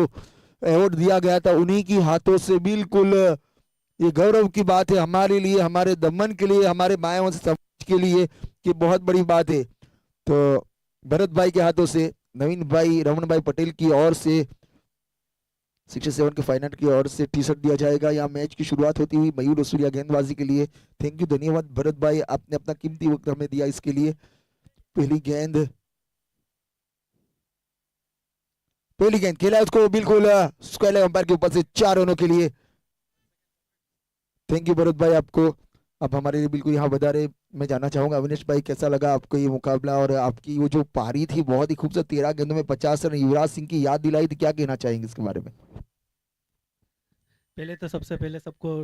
Award दिया गया था उन्हीं की हाथों से। बिल्कुल ये गौरव की बात है हमारे लिए, हमारे दमन के लिए, हमारे मायावंश समाज के लिए, कि बहुत बड़ी बात है। तो भरत भाई के हाथों से नवीन भाई, रमन भाई पटेल की ओर से 67 के फाइनल की ओर से टी शर्ट दिया जाएगा। यहाँ मैच की शुरुआत होती हुई मयूर रसूलिया गेंदबाजी के लिए। थैंक यू, धन्यवाद भरत भाई, आपने अपना कीमती वक्त हमें दिया इसके लिए। पहली गेंद, पहली गेंद खेला है उसको बिल्कुल स्क्वायर अंपायर के ऊपर से 4 रनों के लिए। थैंक यू भरत भाई आपको, आप हमारे लिए बिल्कुल यहाँ बता रहे। मैं जानना चाहूंगा अविनेश भाई कैसा लगा आपको ये मुकाबला, और आपकी वो जो पारी थी बहुत ही खूबसूरत, 13 गेंदों में 50 रन, युवराज सिंह की याद दिलाई थी, क्या कहना चाहेंगे इसके बारे में? पहले तो सबसे पहले सबको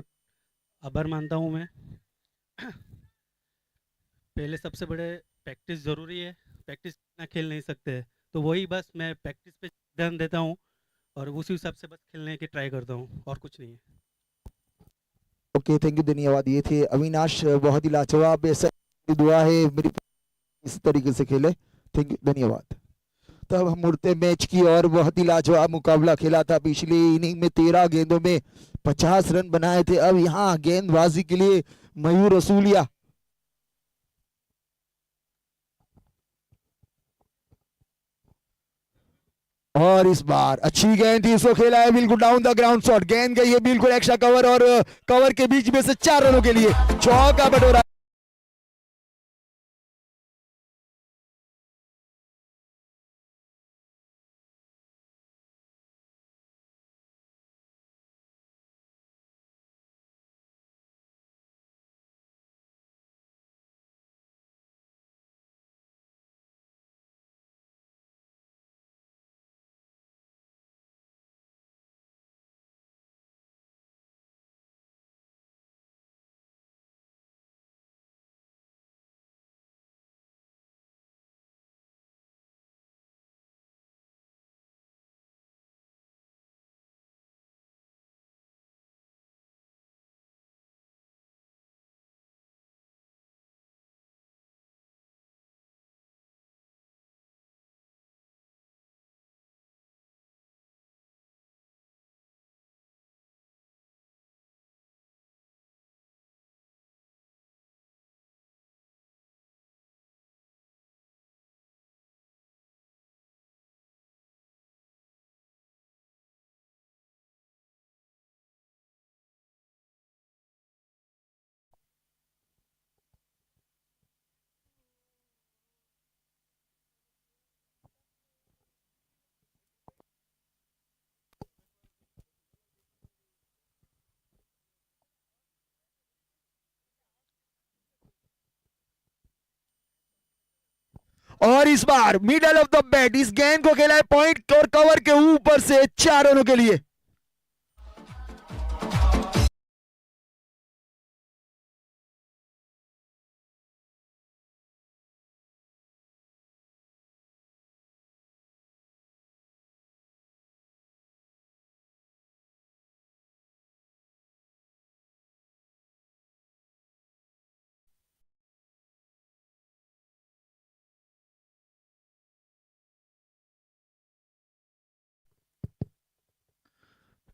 आभार मानता हूँ मैं। पहले सबसे बड़े प्रैक्टिस ज़रूरी है। प्रैक्टिस ना खेल नहीं सकते हैं, तो वही बस मैं प्रैक्टिस पे ध्यान देता हूँ और उसी हिसाब से बस खेलने की ट्राई करता हूँ, और कुछ नहीं है। ओके थैंक यू, धन्यवाद। ये थे अविनाश, बहुत ही लाजवाब, ऐसा दुआ है मेरी इस तरीके से खेले। थैंक यू, धन्यवाद। तब हम मुड़ते मैच की और, बहुत ही लाजवाब मुकाबला खेला था। पिछली इनिंग में 13 गेंदों में 50 रन बनाए थे। अब यहाँ गेंदबाजी के लिए मयूर रसूलिया, और इस बार अच्छी गेंद थी, इसको खेला है बिल्कुल डाउन द ग्राउंड शॉट, गेंद गई है बिल्कुल एक्स्ट्रा कवर, और कवर के बीच में से 4 रनों के लिए चौका बटोरा। और इस बार मिडल ऑफ द बैट, इस गेंद को खेला है पॉइंट और कवर के ऊपर से 4 रनों के लिए।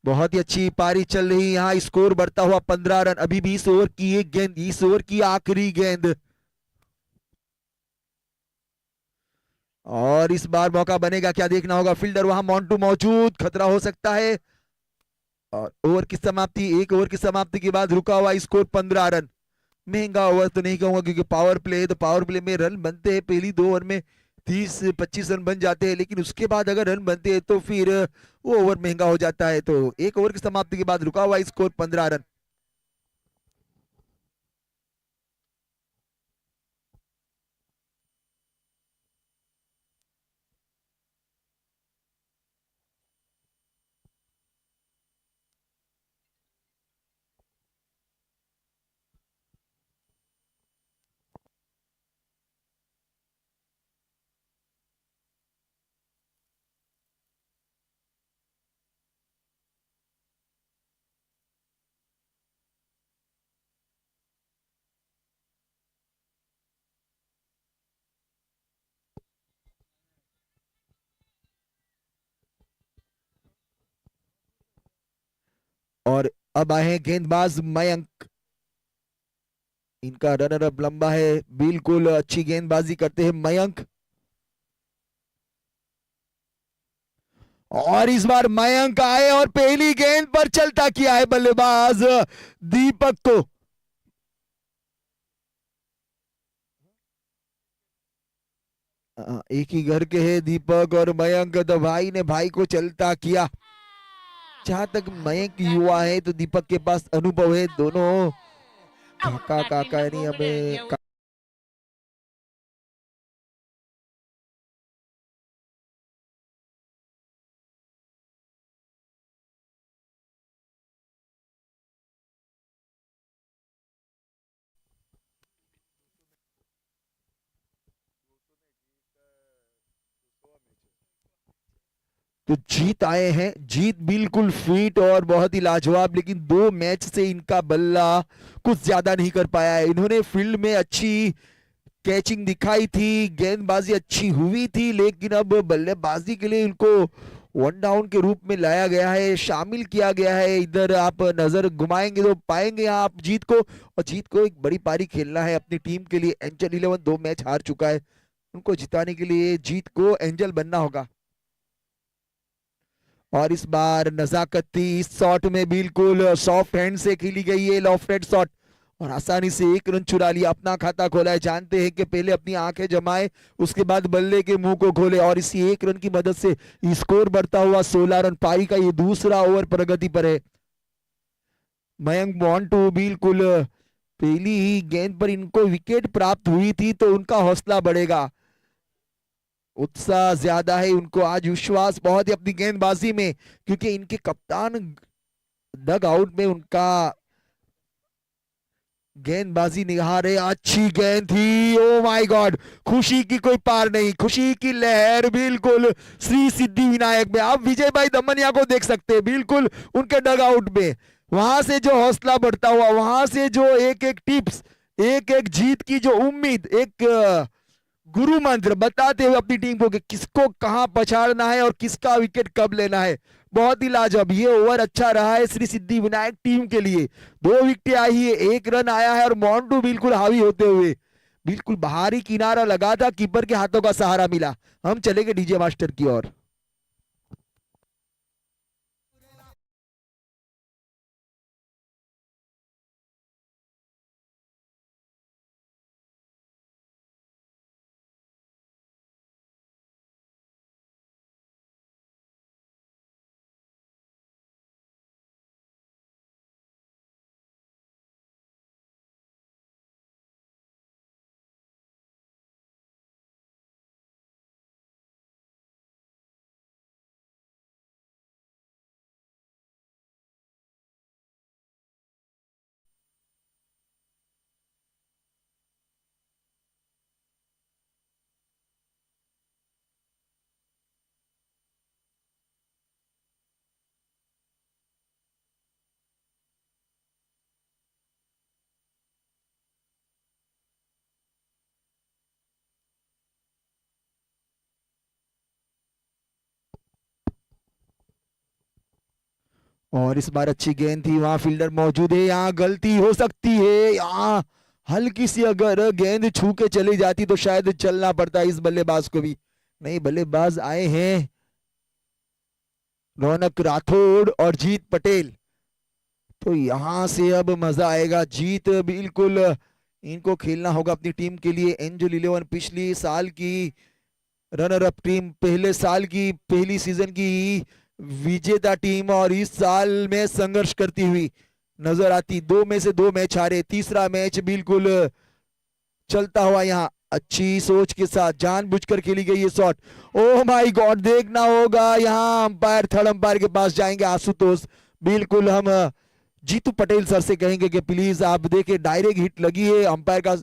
बहुत ही अच्छी पारी चल रही है, यहाँ स्कोर बढ़ता हुआ 15 रन। अभी भी इस ओवर की एक गेंद, इस ओवर की आखिरी गेंद, और इस बार मौका बनेगा क्या, देखना होगा। फील्डर वहां मॉन्टू मौजूद, खतरा हो सकता है। और ओवर की समाप्ति, एक ओवर की समाप्ति के बाद रुका हुआ स्कोर 15 रन। महंगा ओवर तो नहीं कहूंगा, क्योंकि पावर प्ले है, तो पावर प्ले में रन बनते हैं पहली 2 ओवर में 30-25 रन बन जाते हैं, लेकिन उसके बाद अगर रन बनते हैं तो फिर वो ओवर महंगा हो जाता है। तो एक ओवर की समाप्ति के बाद रुका हुआ स्कोर 15 रन। और अब आए हैं गेंदबाज मयंक। इनका रनर अप लंबा है, बिल्कुल अच्छी गेंदबाजी करते हैं मयंक। और इस बार मयंक आए और पहली गेंद पर चलता किया है बल्लेबाज दीपक को। एक ही घर के हैं दीपक और मयंक, तो भाई ने भाई को चलता किया। जहां तक मयंक युवा है तो दीपक के पास अनुभव है, दोनों काका काका यानी हमें तो जीत आए हैं। जीत बिल्कुल फिट और बहुत ही लाजवाब, लेकिन 2 मैच से इनका बल्ला कुछ ज्यादा नहीं कर पाया है। इन्होंने फील्ड में अच्छी कैचिंग दिखाई थी, गेंदबाजी अच्छी हुई थी, लेकिन अब बल्लेबाजी के लिए इनको वन डाउन के रूप में लाया गया है, शामिल किया गया है। इधर आप नजर घुमाएंगे तो पाएंगे यहाँ आप जीत को, और जीत को एक बड़ी पारी खेलना है अपनी टीम के लिए। एंजल 11 2 मैच हार चुका है, उनको जिताने के लिए जीत को एंजल बनना होगा। और इस बार नजाकत थी इस शॉट में, बिल्कुल सॉफ्ट हैंड से खेली गई है लॉफ्टेड शॉट, और आसानी से 1 रन चुरा लिया, अपना खाता खोला है। जानते हैं कि पहले अपनी आंखें जमाए, उसके बाद बल्ले के मुंह को खोले, और इसी 1 रन की मदद से स्कोर बढ़ता हुआ 16 रन। पारी का ये दूसरा ओवर प्रगति पर है। मयंक मोंटू बिल्कुल पहली ही गेंद पर इनको विकेट प्राप्त हुई थी, तो उनका हौसला बढ़ेगा, उत्साह ज्यादा है उनको, आज विश्वास बहुत है अपनी गेंदबाजी में, क्योंकि इनके कप्तान डग आउट में उनका गेंदबाजी निहारे। अच्छी गेंद थी, ओ माय गॉड, खुशी की कोई पार नहीं, खुशी की लहर बिल्कुल श्री सिद्धि विनायक में। आप विजय भाई दमनिया को देख सकते हैं, बिल्कुल उनके डग आउट में, वहां से जो हौसला बढ़ता हुआ, वहां से जो एक एक टिप्स, एक एक जीत की जो उम्मीद, एक गुरु मंत्र बताते हुए अपनी टीम को कि किसको कहां पछाड़ना है और किसका विकेट कब लेना है। बहुत ही लाजवाब ये ओवर अच्छा रहा है श्री सिद्धि विनायक टीम के लिए। 2 विकेट आई है, 1 रन आया है, और मोंटू बिल्कुल हावी होते हुए बिल्कुल बाहरी किनारा लगा था, कीपर के हाथों का सहारा मिला। हम चलेंगे डीजे मास्टर की ओर। और इस बार अच्छी गेंद थी, वहां फील्डर मौजूद है, यहाँ गलती हो सकती है, यहाँ हल्की सी अगर गेंद छू के चली जाती तो शायद चलना पड़ता इस बल्लेबाज को भी। नहीं, बल्लेबाज आए हैं रौनक राठौड़ और जीत पटेल, तो यहां से अब मजा आएगा। जीत बिल्कुल इनको खेलना होगा अपनी टीम के लिए। एंजल 11 पिछली साल की रनर अप टीम, पहले साल की पहली सीजन की विजेता टीम, और इस साल में संघर्ष करती हुई नजर आती। 2 में से 2 मैच हारे, तीसरा मैच बिल्कुल चलता हुआ यहाँ अच्छी सोच के साथ जानबूझकर खेली गई ये शॉट। ओह माय गॉड, देखना होगा यहाँ अंपायर, थर्ड अंपायर के पास जाएंगे आशुतोष। बिल्कुल हम जीतू पटेल सर से कहेंगे कि प्लीज आप देखिए, डायरेक्ट हिट लगी है, अंपायर का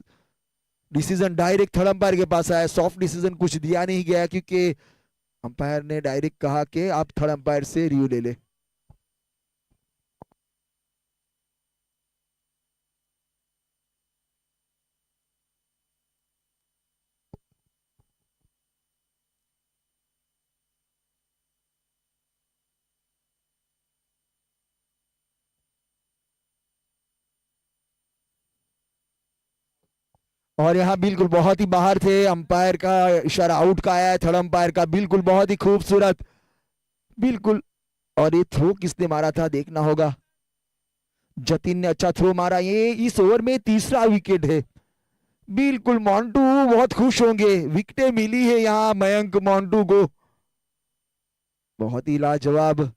डिसीजन डायरेक्ट थर्ड अंपायर के पास आया, सॉफ्ट डिसीजन कुछ दिया नहीं गया, क्योंकि अंपायर ने डायरेक्ट कहा कि आप थर्ड अंपायर से रिव्यू ले ले। और यहाँ बिल्कुल बहुत ही बाहर थे, अंपायर का इशारा आउट का आया है, थर्ड अंपायर का, बिल्कुल बहुत ही खूबसूरत, बिल्कुल। और ये थ्रो किसने मारा था देखना होगा, जतिन ने अच्छा थ्रो मारा, ये इस ओवर में तीसरा विकेट है। बिल्कुल मोंटू बहुत खुश होंगे, विकेटें मिली है यहाँ मयंक मोंटू को, बहुत ही लाजवाब,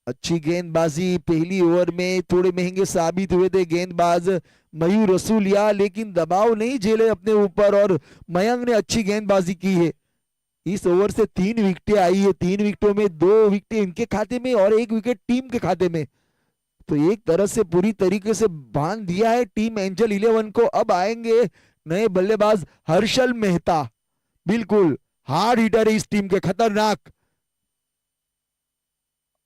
अच्छी गेंदबाजी। पहली ओवर में थोड़े महंगे साबित हुए थे गेंदबाज मयूर रसूलिया, लेकिन दबाव नहीं झेले अपने ऊपर और मयंक ने अच्छी गेंदबाजी की है। इस ओवर से 3 विकेटें आई है, 3 विकेटों में 2 विकेटें इनके खाते में और 1 विकेट टीम के खाते में, तो एक तरह से पूरी तरीके से बांध दिया है टीम एंजल 11 को। अब आएंगे नए बल्लेबाज हर्षल मेहता, बिल्कुल हार्ड हिटर है इस टीम के, खतरनाक,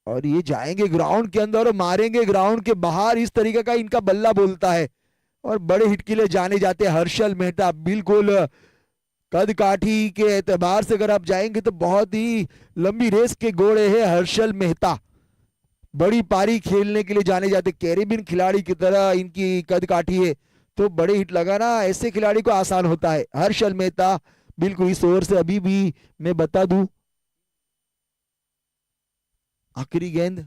और ये जाएंगे ग्राउंड के अंदर और मारेंगे ग्राउंड के बाहर, इस तरीके का इनका बल्ला बोलता है, और बड़े हिट के लिए जाने जाते हैं हर्षल मेहता। बिल्कुल कद काठी के एतबार से अगर आप जाएंगे तो बहुत ही लंबी रेस के घोड़े हैं हर्षल मेहता, बड़ी पारी खेलने के लिए जाने जाते, कैरेबियन खिलाड़ी की तरह इनकी कद काठी है, तो बड़े हिट लगाना ऐसे खिलाड़ी को आसान होता है। हर्षल मेहता बिल्कुल इस ओवर से अभी भी मैं बता दूं, आखिरी गेंद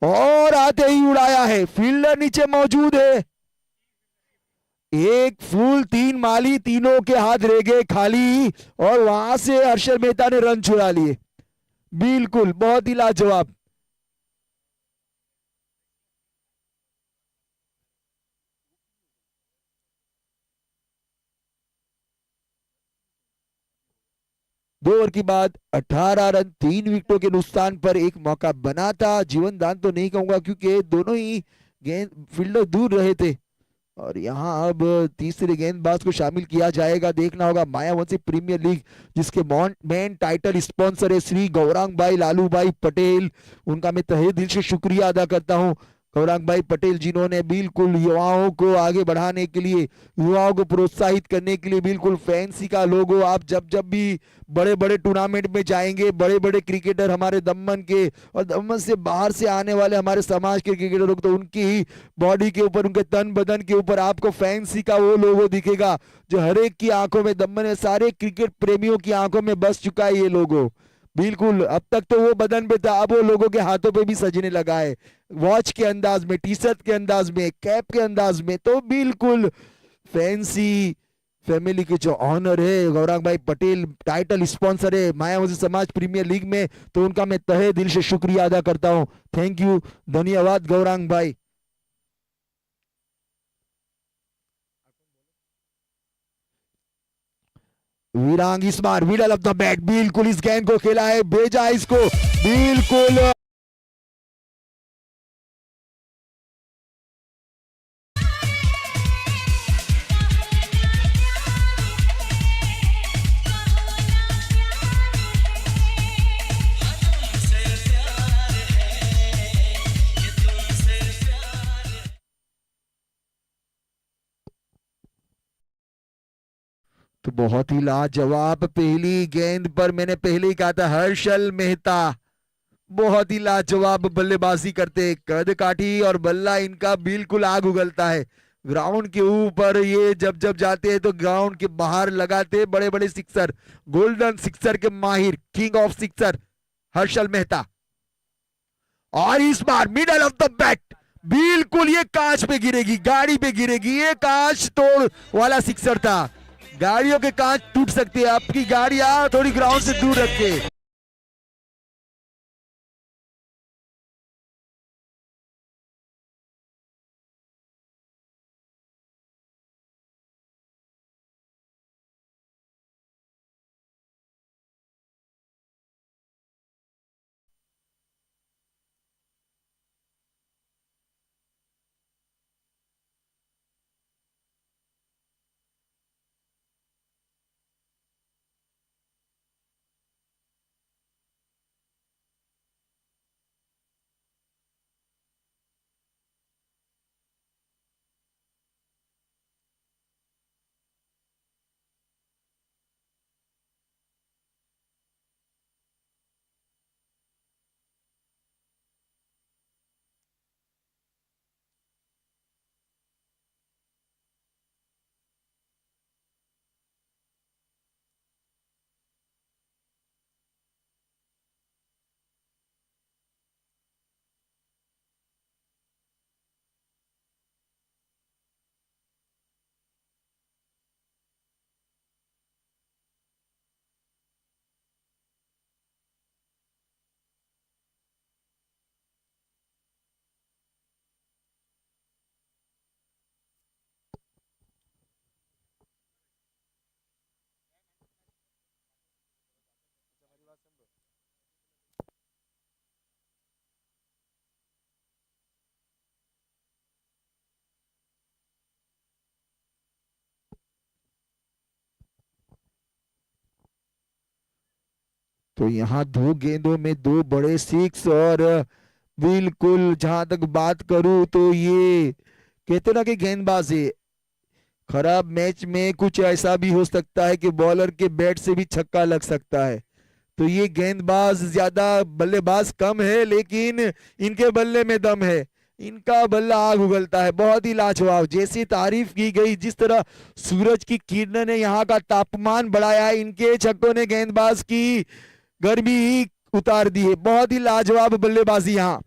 और आते ही उड़ाया है, फील्डर नीचे मौजूद है, एक फूल 3 माली, तीनों के हाथ रह गए खाली, और वहां से हर्षल मेहता ने रन चुरा लिए, बिल्कुल बहुत ही लाजवाब। 2 ओवर की बाद 18 रन, 3 विकेटों के नुकसान पर एक मौका बना था, जीवन दान तो नहीं कहूंगा क्योंकि दोनों ही गेंद फील्डर दूर रहे थे, और यहाँ अब तीसरे गेंदबाज को शामिल किया जाएगा, देखना होगा मायावंशी प्रीमियर लीग जिसके मेन टाइटल स्पॉन्सर है श्री गौरांग भाई लालू भाई पटेल, उनका मैं तहे दिल से शुक्रिया अदा करता हूँ, गौरांग भाई पटेल जिन्होंने बिल्कुल युवाओं को आगे बढ़ाने के लिए, युवाओं को प्रोत्साहित करने के लिए बिल्कुल फैंसी का लोगो, आप जब जब भी बड़े बड़े टूर्नामेंट में जाएंगे, बड़े बड़े क्रिकेटर हमारे दमन के और दमन से बाहर से आने वाले हमारे समाज के क्रिकेटरों को, तो उनकी ही बॉडी के ऊपर, उनके तन बदन के ऊपर आपको फैंसी का वो लोगो दिखेगा जो हर एक की आंखों में, दमन में सारे क्रिकेट प्रेमियों की आंखों में बस चुका है ये लोगो, बिल्कुल। अब तक तो वो बदन पे था, अब वो लोगों के हाथों पे भी सजने लगा है, वॉच के अंदाज में, टी शर्ट के अंदाज में, कैप के अंदाज में, तो बिल्कुल फैंसी फैमिली के जो ऑनर है गौरांग भाई पटेल, टाइटल स्पॉन्सर है मायावती समाज प्रीमियर लीग में, तो उनका मैं तहे दिल से शुक्रिया अदा करता हूं, थैंक यू, धन्यवाद गौरांग भाई। विरांग इस बार मिडल ऑफ द बैट, बिल्कुल इस गेंद को खेला है, भेजा इसको, बिल्कुल तो बहुत ही लाजवाब पहली गेंद पर मैंने पहले ही कहा था हर्षल मेहता बहुत ही लाजवाब बल्लेबाजी करते, कद काठी और बल्ला इनका बिल्कुल आग उगलता है, ग्राउंड के ऊपर ये जब जब जाते हैं तो ग्राउंड के बाहर लगाते बड़े बड़े सिक्सर, गोल्डन सिक्सर के माहिर, king of sixer Harshal Mehta, और इस बार मिडल ऑफ द बैट, बिल्कुल ये कांच पे गिरेगी, गाड़ी पे गिरेगी, ये कांच तोड़ वाला सिक्सर था, गाड़ियों के कांच टूट सकती है, आपकी गाड़ियां थोड़ी ग्राउंड से दूर रखे। तो यहाँ दो गेंदों में दो बड़े सिक्स, और बिल्कुल जहां तक बात करूं तो ये कहते ना कि गेंदबाजी खराब मैच में कुछ ऐसा भी हो सकता है कि बॉलर के बैट से भी छक्का लग सकता है। तो ये गेंदबाज ज्यादा, बल्लेबाज कम है, लेकिन इनके बल्ले में दम है। इनका बल्ला आग उगलता है, बहुत ही लाजवाब। जैसी तारीफ की गई, जिस तरह सूरज की किरणें ने यहाँ का तापमान बढ़ाया है, इनके छक्कों ने गेंदबाज की गर्मी ही उतार दी है। बहुत ही लाजवाब बल्लेबाजी यहाँ,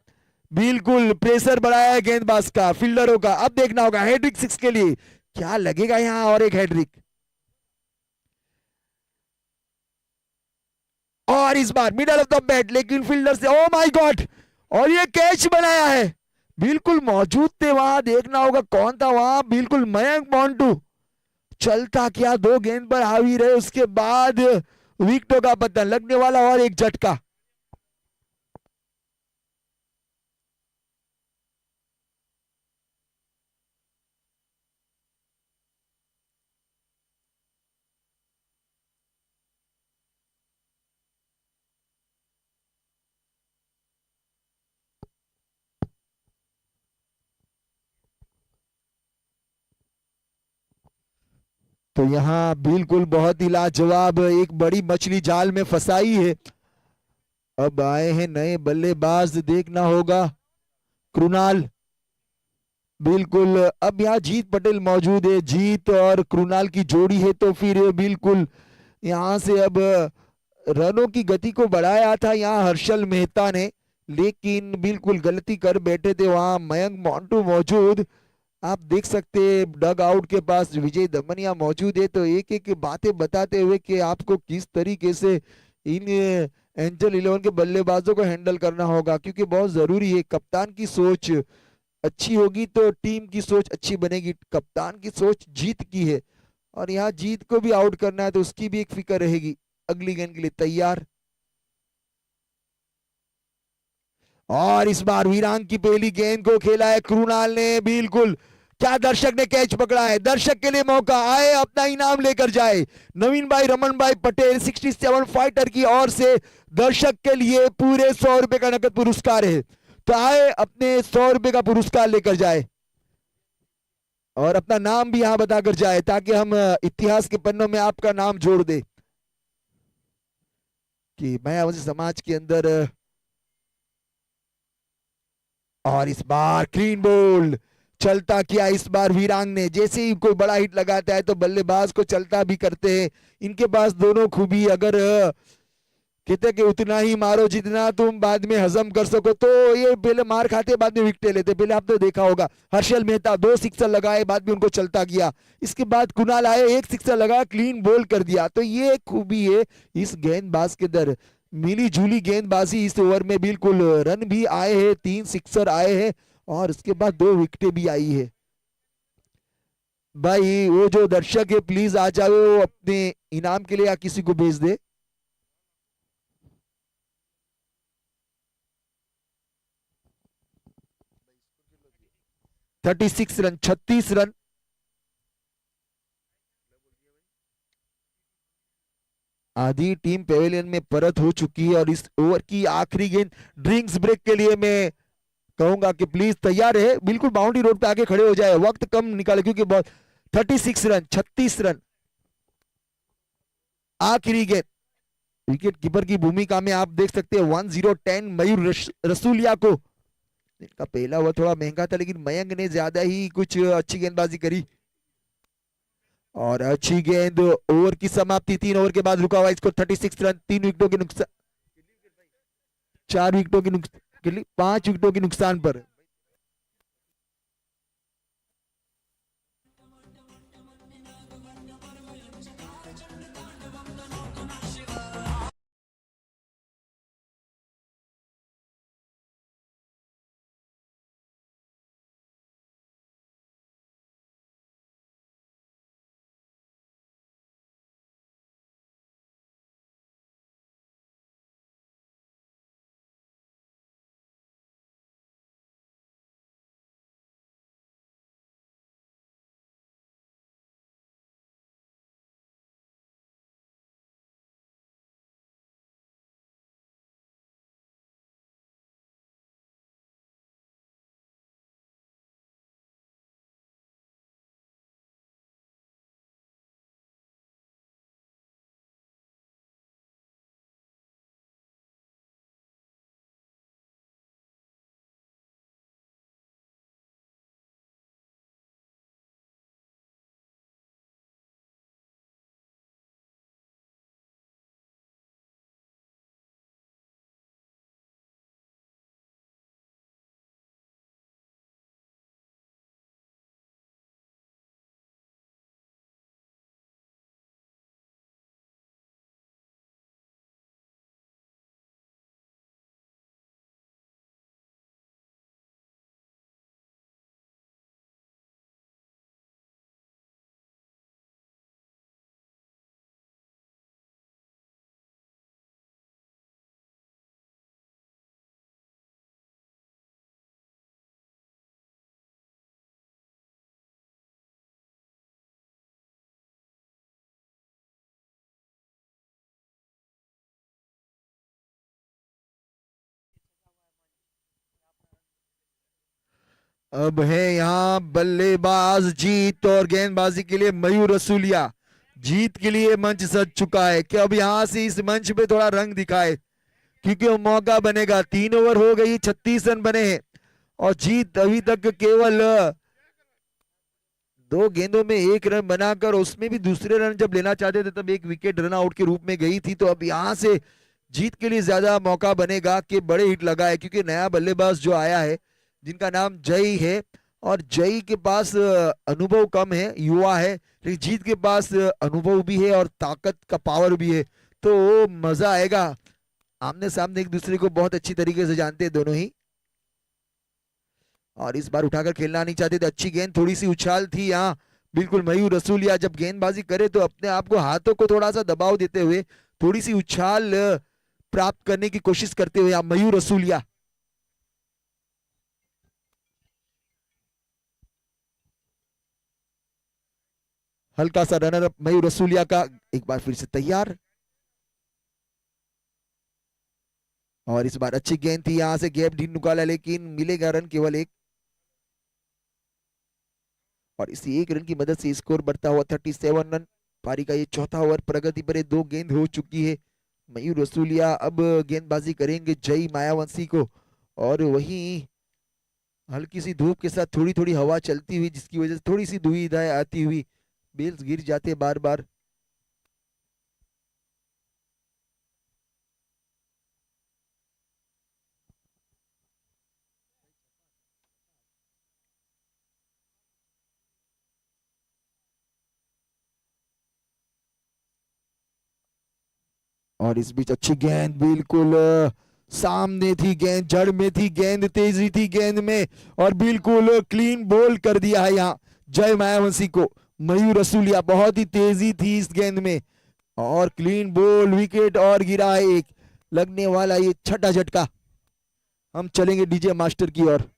बिल्कुल प्रेशर बढ़ाया है गेंदबाज का, फील्डरों का। अब देखना होगा हैट्रिक सिक्स के लिए क्या लगेगा यहाँ, और एक हैट्रिक। और इस बार मिडल ऑफ द बैट, लेकिन फील्डर से, ओ माय गॉड, और ये कैच बनाया है। बिल्कुल मौजूद थे वहां, देखना होगा कौन था वहां। बिल्कुल मयंक मोंटू चलता क्या, दो गेंद पर हावी रहे, उसके बाद विकेटों का पतन लगने वाला और एक झटका। तो यहाँ बिल्कुल बहुत ही लाजवाब, एक बड़ी मछली जाल में फंसाई है। अब आए हैं नए बल्लेबाज, देखना होगा कृणाल। बिल्कुल अब यहाँ जीत पटेल मौजूद है, जीत और कृणाल की जोड़ी है, तो फिर बिल्कुल यहाँ से अब रनों की गति को बढ़ाया था यहाँ हर्षल मेहता ने, लेकिन बिल्कुल गलती कर बैठे थे वहां मयंक मोंटू मौजूद। आप देख सकते हैं डग आउट के पास विजय दमनिया मौजूद है, तो एक एक बातें बताते हुए कि आपको किस तरीके से इन एंजल 11 के बल्लेबाजों को हैंडल करना होगा, क्योंकि बहुत जरूरी है। कप्तान की सोच अच्छी होगी तो टीम की सोच अच्छी बनेगी। कप्तान की सोच जीत की है, और यहाँ जीत को भी आउट करना है, तो उसकी भी एक फिक्र रहेगी। अगली गेंद के लिए तैयार, और इस बार वीरांग की पहली गेंद को खेला है कृणाल ने। बिल्कुल क्या दर्शक ने कैच पकड़ा है, दर्शक के लिए मौका, आए अपना इनाम लेकर जाए। नवीन भाई रमन भाई पटेल 67 फाइटर की ओर से दर्शक के लिए पूरे 100 रुपए का नकद पुरस्कार है, तो आए अपने 100 रुपए का पुरस्कार लेकर जाए, और अपना नाम भी यहां बताकर जाए, ताकि हम इतिहास के पन्नों में आपका नाम जोड़ दे कि मायावती समाज के अंदर। और इस बार क्लीन बोल्ड, चलता किया इस बार वीरांग ने। जैसे ही कोई बड़ा हिट लगाता है तो बल्लेबाज को चलता भी करते हैं। इनके पास दोनों खूबी, अगर कहते कि उतना ही मारो जितना तुम बाद में हजम कर सको, तो ये पहले मार खाते बाद में विकेट लेते। पहले आपने देखा होगा हर्षल मेहता 2 सिक्सर लगाए, बाद में उनको चलता किया। इसके बाद कुणाल आए, 1 सिक्सर लगा, क्लीन बोल कर दिया। तो ये खूबी है इस गेंदबाज के अंदर, मिली जुली गेंदबाजी इस ओवर में। बिल्कुल रन भी आए हैं, 3 सिक्सर आए हैं, और उसके बाद 2 विकेटें भी आई है। भाई वो जो दर्शक है प्लीज आ जाओ, वो अपने इनाम के लिए या किसी को भेज दे। 36 रन, 36 रन। आधी टीम पेवेलियन में परत हो चुकी है, और इस ओवर की आखिरी गेंद ड्रिंक्स ब्रेक के लिए मैं कहूंगा कि प्लीज तैयार है, बिल्कुल बाउंड्री रोड पे आके खड़े हो जाए, वक्त कम निकाले, क्योंकि बहुत 36 रन, 36 रन, आखिरी गेंद। विकेट कीपर की भूमिका में आप देख सकते हैं 1010 मयूर रसूलिया को। इनका पहला ओवर थोड़ा महंगा था, लेकिन मयंक ने ज्यादा ही कुछ अच्छी गेंदबाजी करी, और अच्छी गेंद। ओवर की समाप्ति, 3 ओवर के बाद रुका हुआ इसको 36 रन, 3 विकेटों के नुकसान, 4 विकेटों के नुकसान, 5 विकेटों के नुकसान पर। अब है यहाँ बल्लेबाज जीत और गेंदबाजी के लिए मयूर रसूलिया। जीत के लिए मंच सज चुका है कि अब यहाँ से इस मंच पे थोड़ा रंग दिखाए, क्योंकि वो मौका बनेगा। 3 ओवर हो गई, 36 रन बने हैं और जीत अभी तक केवल 2 गेंदों में 1 रन बनाकर, उसमें भी दूसरे रन जब लेना चाहते थे तब एक विकेट रन आउट के रूप में गई थी। तो अब यहाँ से जीत के लिए ज्यादा मौका बनेगा कि बड़े हिट लगाए, क्योंकि नया बल्लेबाज जो आया है जिनका नाम जय है, और जय के पास अनुभव कम है, युवा है, लेकिन जीत के पास अनुभव भी है और ताकत का पावर भी है। तो मजा आएगा। आमने सामने एक दूसरे को बहुत अच्छी तरीके से जानते हैं दोनों ही, और इस बार उठाकर खेलना नहीं चाहते थे। अच्छी गेंद, थोड़ी सी उछाल थी यहाँ। बिल्कुल मयूर रसूलिया जब गेंदबाजी करे तो अपने आप को, हाथों को थोड़ा सा दबाव देते हुए थोड़ी सी उछाल प्राप्त करने की कोशिश करते हुए आप मयूर रसूलिया। हल्का सा रनर अप मयूर रसूलिया का एक बार फिर से तैयार। और इस बार अच्छी गेंद थी, यहां से गैप ढील निकाला लेकिन मिलेगा रन केवल एक। और इसी 1 रन की मदद से स्कोर बढ़ता हुआ 37 रन। पारी का ये चौथा ओवर प्रगति पर 2 गेंद हो चुकी है। मयूर रसूलिया अब गेंदबाजी करेंगे जय मायावंशी को, और वहीं हल्की सी धूप के साथ थोड़ी थोड़ी हवा चलती हुई, जिसकी वजह से थोड़ी सी दुविधाएं आती हुई, बेल्स गिर जाते बार बार। और इस बीच अच्छी गेंद, बिल्कुल सामने थी गेंद, जड़ में थी गेंद, तेजी थी गेंद में, और बिल्कुल क्लीन बोल कर दिया है यहाँ जय मायावंशी को। मयूर रसूलिया, बहुत ही तेजी थी इस गेंद में, और क्लीन बोल, विकेट और गिरा है एक। लगने वाला ये छठा झटका। हम चलेंगे डीजे मास्टर की ओर।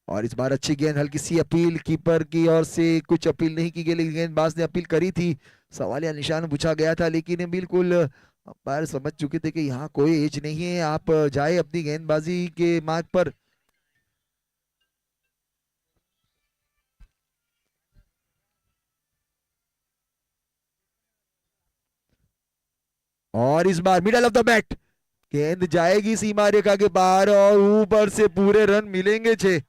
और इस बार अच्छी गेंद, हल्की सी अपील कीपर की ओर से, कुछ अपील नहीं की गई लेकिन गेंदबाज ने अपील करी थी। सवालिया निशान पूछा गया था, लेकिन बिल्कुल अंपायर समझ चुके थे कि यहाँ कोई एज नहीं है, आप जाए अपनी गेंदबाजी के मार्ग पर। और इस बार मिडल ऑफ द बैट, गेंद जाएगी सीमा रेखा के पार और ऊपर से पूरे रन मिलेंगे 6।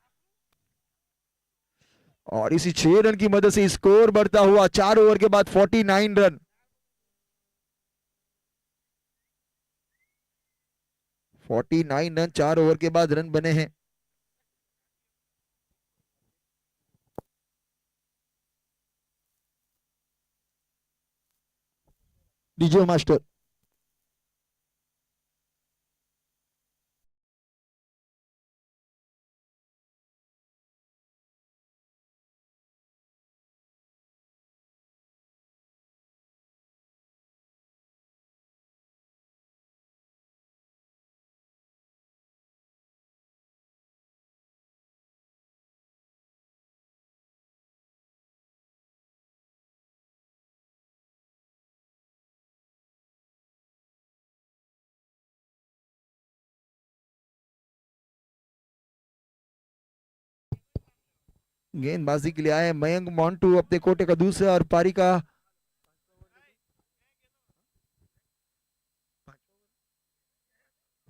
और इसी 6 रन की मदद से स्कोर बढ़ता हुआ 4 ओवर के बाद 49 रन। 49 रन 4 ओवर के बाद रन बने हैं। DJ master. गेंदबाजी के लिए आए मयंक मोंटू अपने कोटे का दूसरा और पारी का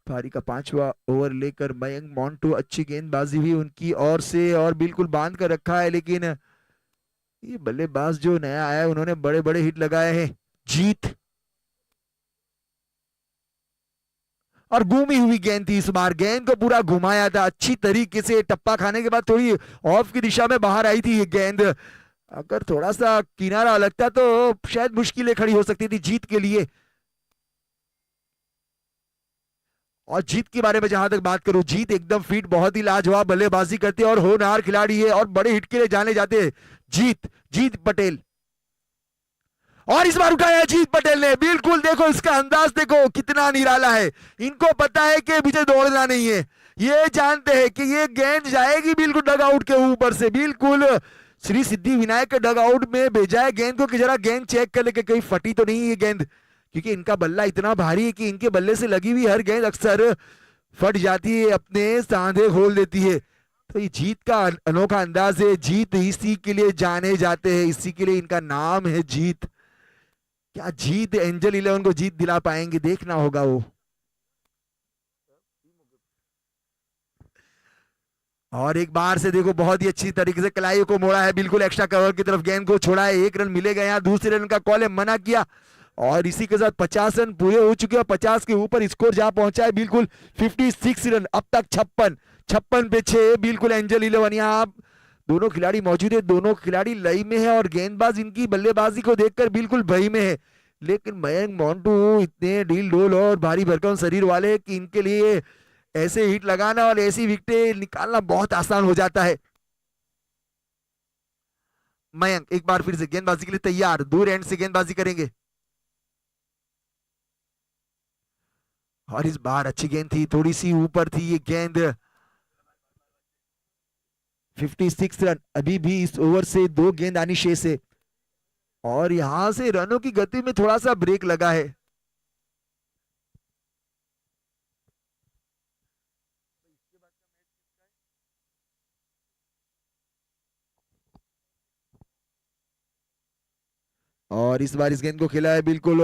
5वां ओवर लेकर मयंक मोंटू अच्छी गेंदबाजी हुई उनकी ओर से और बिल्कुल बांध कर रखा है, लेकिन ये बल्लेबाज जो नया आया है उन्होंने बड़े बड़े हिट लगाए हैं। जीत और घूमी हुई गेंद थी, इस बार गेंद को पूरा घुमाया था अच्छी तरीके से, टप्पा खाने के बाद थोड़ी ऑफ की दिशा में बाहर आई थी ये गेंद। अगर थोड़ा सा किनारा लगता तो शायद मुश्किलें खड़ी हो सकती थी जीत के लिए। और जीत के बारे में जहां तक बात करूं, जीत एकदम फिट, बहुत ही लाजवाब बल्लेबाजी करते हैं और होनहार खिलाड़ी है और बड़े हिट के लिए जाने जाते हैं जीत जीत पटेल। और इस बार उठाया जीत पटेल ने, बिल्कुल देखो इसका अंदाज देखो कितना निराला है। इनको पता है कि मुझे दौड़ना नहीं है, ये जानते हैं कि ये गेंद जाएगी बिल्कुल डगआउट के ऊपर से, बिल्कुल श्री सिद्धि विनायक के डगआउट में भेजा है गेंद को कि जरा गेंद चेक कर ले कि कहीं फटी तो नहीं ये गेंद, क्योंकि इनका बल्ला इतना भारी है कि इनके बल्ले से लगी हुई हर गेंद अक्सर फट जाती है, अपने सांधे खोल देती है। तो ये जीत का अनोखा अंदाज है, जीत इसी के लिए जाने जाते हैं, इसी के लिए इनका नाम है जीत। क्या जीत एंजल 11 को जीत दिला पाएंगे, देखना होगा वो। और एक बार से देखो बहुत ही अच्छी तरीके से कलाई को मोड़ा है, बिल्कुल एक्स्ट्रा कवर की तरफ गेंद को छोड़ा है, 1 रन मिलेगा यहाँ, दूसरे रन का कॉल है, मना किया और इसी के साथ 50 रन पूरे हो चुके हैं। 50 के ऊपर स्कोर जहां पहुंचा है बिल्कुल 56 रन, अब तक 56 पे 6, बिल्कुल एंजल 11 यहाँ दोनों खिलाड़ी मौजूद है, दोनों खिलाड़ी लई में है और गेंदबाज इनकी बल्लेबाजी को देखकर बिल्कुल भय में है। लेकिन मयंक मोंटू इतने ढील ढोल और भारी भरकम शरीर वाले कि इनके लिए ऐसे हिट लगाना और ऐसी विकेटें निकालना बहुत आसान हो जाता है। मयंक एक बार फिर से गेंदबाजी के लिए तैयार, दूर एंड से गेंदबाजी करेंगे और इस बार अच्छी गेंद थी, थोड़ी सी ऊपर थी ये गेंद। 56 रन, अभी भी इस ओवर से 2 गेंद आनी शेष है और यहां से रनों की गति में थोड़ा सा ब्रेक लगा है। और इस बार इस गेंद को खेला है बिल्कुल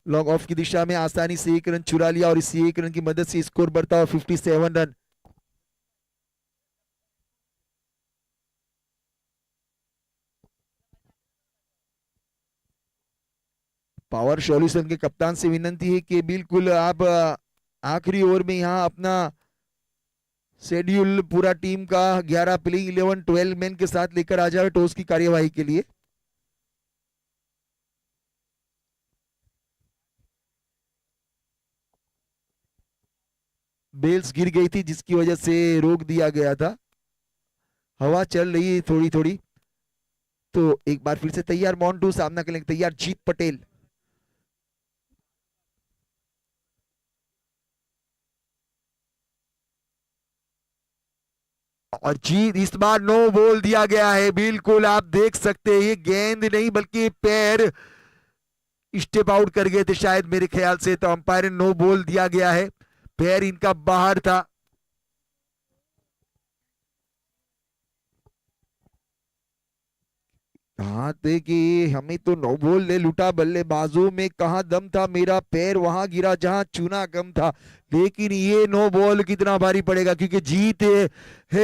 लॉन्ग ऑफ की दिशा में, आसानी से 1 रन चुरा लिया और इसी 1 रन की मदद से स्कोर बढ़ता हुआ 57 रन। पावर सॉल्यूशन के कप्तान से विनंती है कि बिल्कुल आप आखिरी ओवर में यहाँ अपना शेड्यूल पूरा टीम का 11 प्लेइंग 11 12 मैन के साथ लेकर आ जाए टॉस की कार्यवाही के लिए। बेल्स गिर गई थी जिसकी वजह से रोक दिया गया था, हवा चल रही है थोड़ी थोड़ी। तो एक बार फिर से तैयार मोंटू, सामना करने तैयार जीत पटेल। और जीत इस बार नो बॉल दिया गया है, बिल्कुल आप देख सकते हैं ये गेंद नहीं बल्कि पैर स्टेप आउट कर गए थे शायद मेरे ख्याल से, तो अंपायर ने नो बॉल दिया गया है, पैर इनका बाहर था। कहा थे कि हमें तो नो बॉल ले लुटा, बल्लेबाजों में कहा दम था, मेरा पैर वहां गिरा जहां चूना गम था। लेकिन ये नो बॉल कितना भारी पड़ेगा क्योंकि जीत है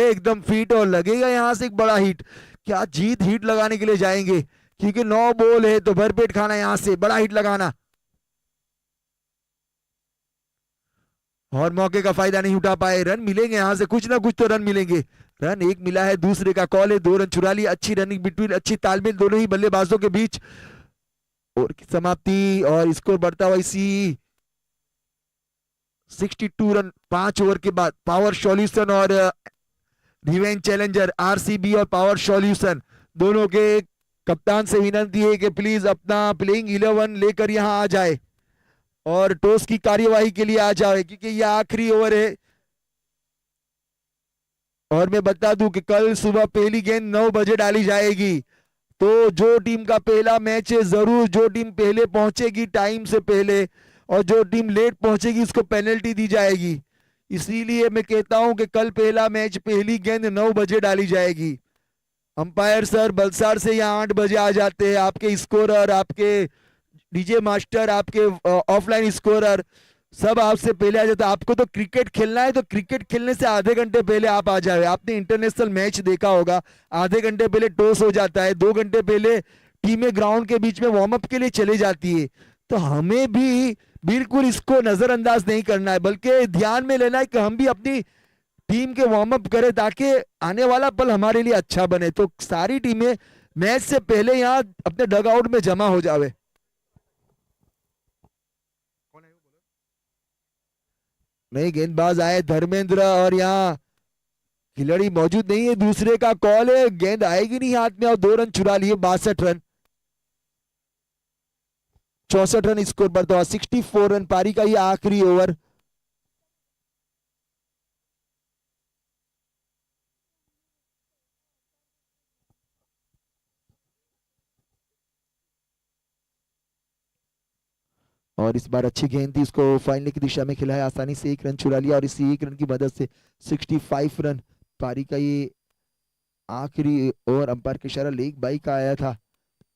एकदम फिट और लगेगा यहां से एक बड़ा हिट। क्या जीत हिट लगाने के लिए जाएंगे क्योंकि नो बॉल है तो भरपेट खाना, यहां से बड़ा हिट लगाना और मौके का फायदा नहीं उठा पाए। रन मिलेंगे यहां से, कुछ ना कुछ तो रन मिलेंगे। रन एक मिला है, दूसरे का कॉल है, 2 रन चुरा लिया, अच्छी रनिंग बिटवीन, अच्छी तालमेल दोनों ही बल्लेबाजों के बीच। और की समाप्ति और स्कोर बढ़ता हुआ इसी 62 रन 5 ओवर के बाद। पावर सॉल्यूशन और रिवेंज चैलेंजर आरसीबी और पावर सॉल्यूशन दोनों के कप्तान से विनती है कि प्लीज अपना प्लेइंग 11 लेकर यहां आ जाए और टॉस की कार्यवाही के लिए आ जाए क्योंकि यह आखिरी ओवर है। और मैं बता दूं कि कल सुबह पहली गेंद 9 बजे डाली जाएगी, तो जो टीम का पहला मैच है जरूर, जो टीम पहले पहुंचेगी टाइम से पहले और जो टीम लेट पहुंचेगी उसको पेनल्टी दी जाएगी। इसीलिए मैं कहता हूं कि कल पहला मैच पहली गेंद 9 बजे डाली जाएगी। अंपायर सर बलसाड़ से यहाँ 8 बजे आ जाते हैं, आपके स्कोरर, आपके डीजे मास्टर, आपके ऑफलाइन स्कोरर सब आपसे पहले आ जाता है। आपको तो क्रिकेट खेलना है तो क्रिकेट खेलने से आधे घंटे पहले आप आ जाए। आपने इंटरनेशनल मैच देखा होगा, आधे घंटे पहले टॉस हो जाता है, 2 घंटे पहले टीमें ग्राउंड के बीच में वार्म अप के लिए चली जाती है। तो हमें भी बिल्कुल इसको नजरअंदाज नहीं करना है, बल्कि ध्यान में लेना है कि हम भी अपनी टीम के वार्म अप करें ताकि आने वाला पल हमारे लिए अच्छा बने। तो सारी टीमें मैच से पहले यहाँ अपने डग आउट में जमा हो जावे। नहीं, गेंदबाज आए धर्मेंद्र और यहाँ खिलाड़ी मौजूद नहीं है, दूसरे का कॉल है, गेंद आएगी नहीं हाथ में और 2 रन चुरा लिए। 62 रन, 64 रन स्कोर पर तो 64 रन पारी का ये आखिरी ओवर। और इस बार अच्छी गेंद थी, उसको फाइनल की दिशा में खिलाया, आसानी से 1 रन चुरा लिया और इसी 1 रन की मदद से 65 रन पारी का ये आखिरी ओवर। अंपायर का इशारा लेग बाई का आया था।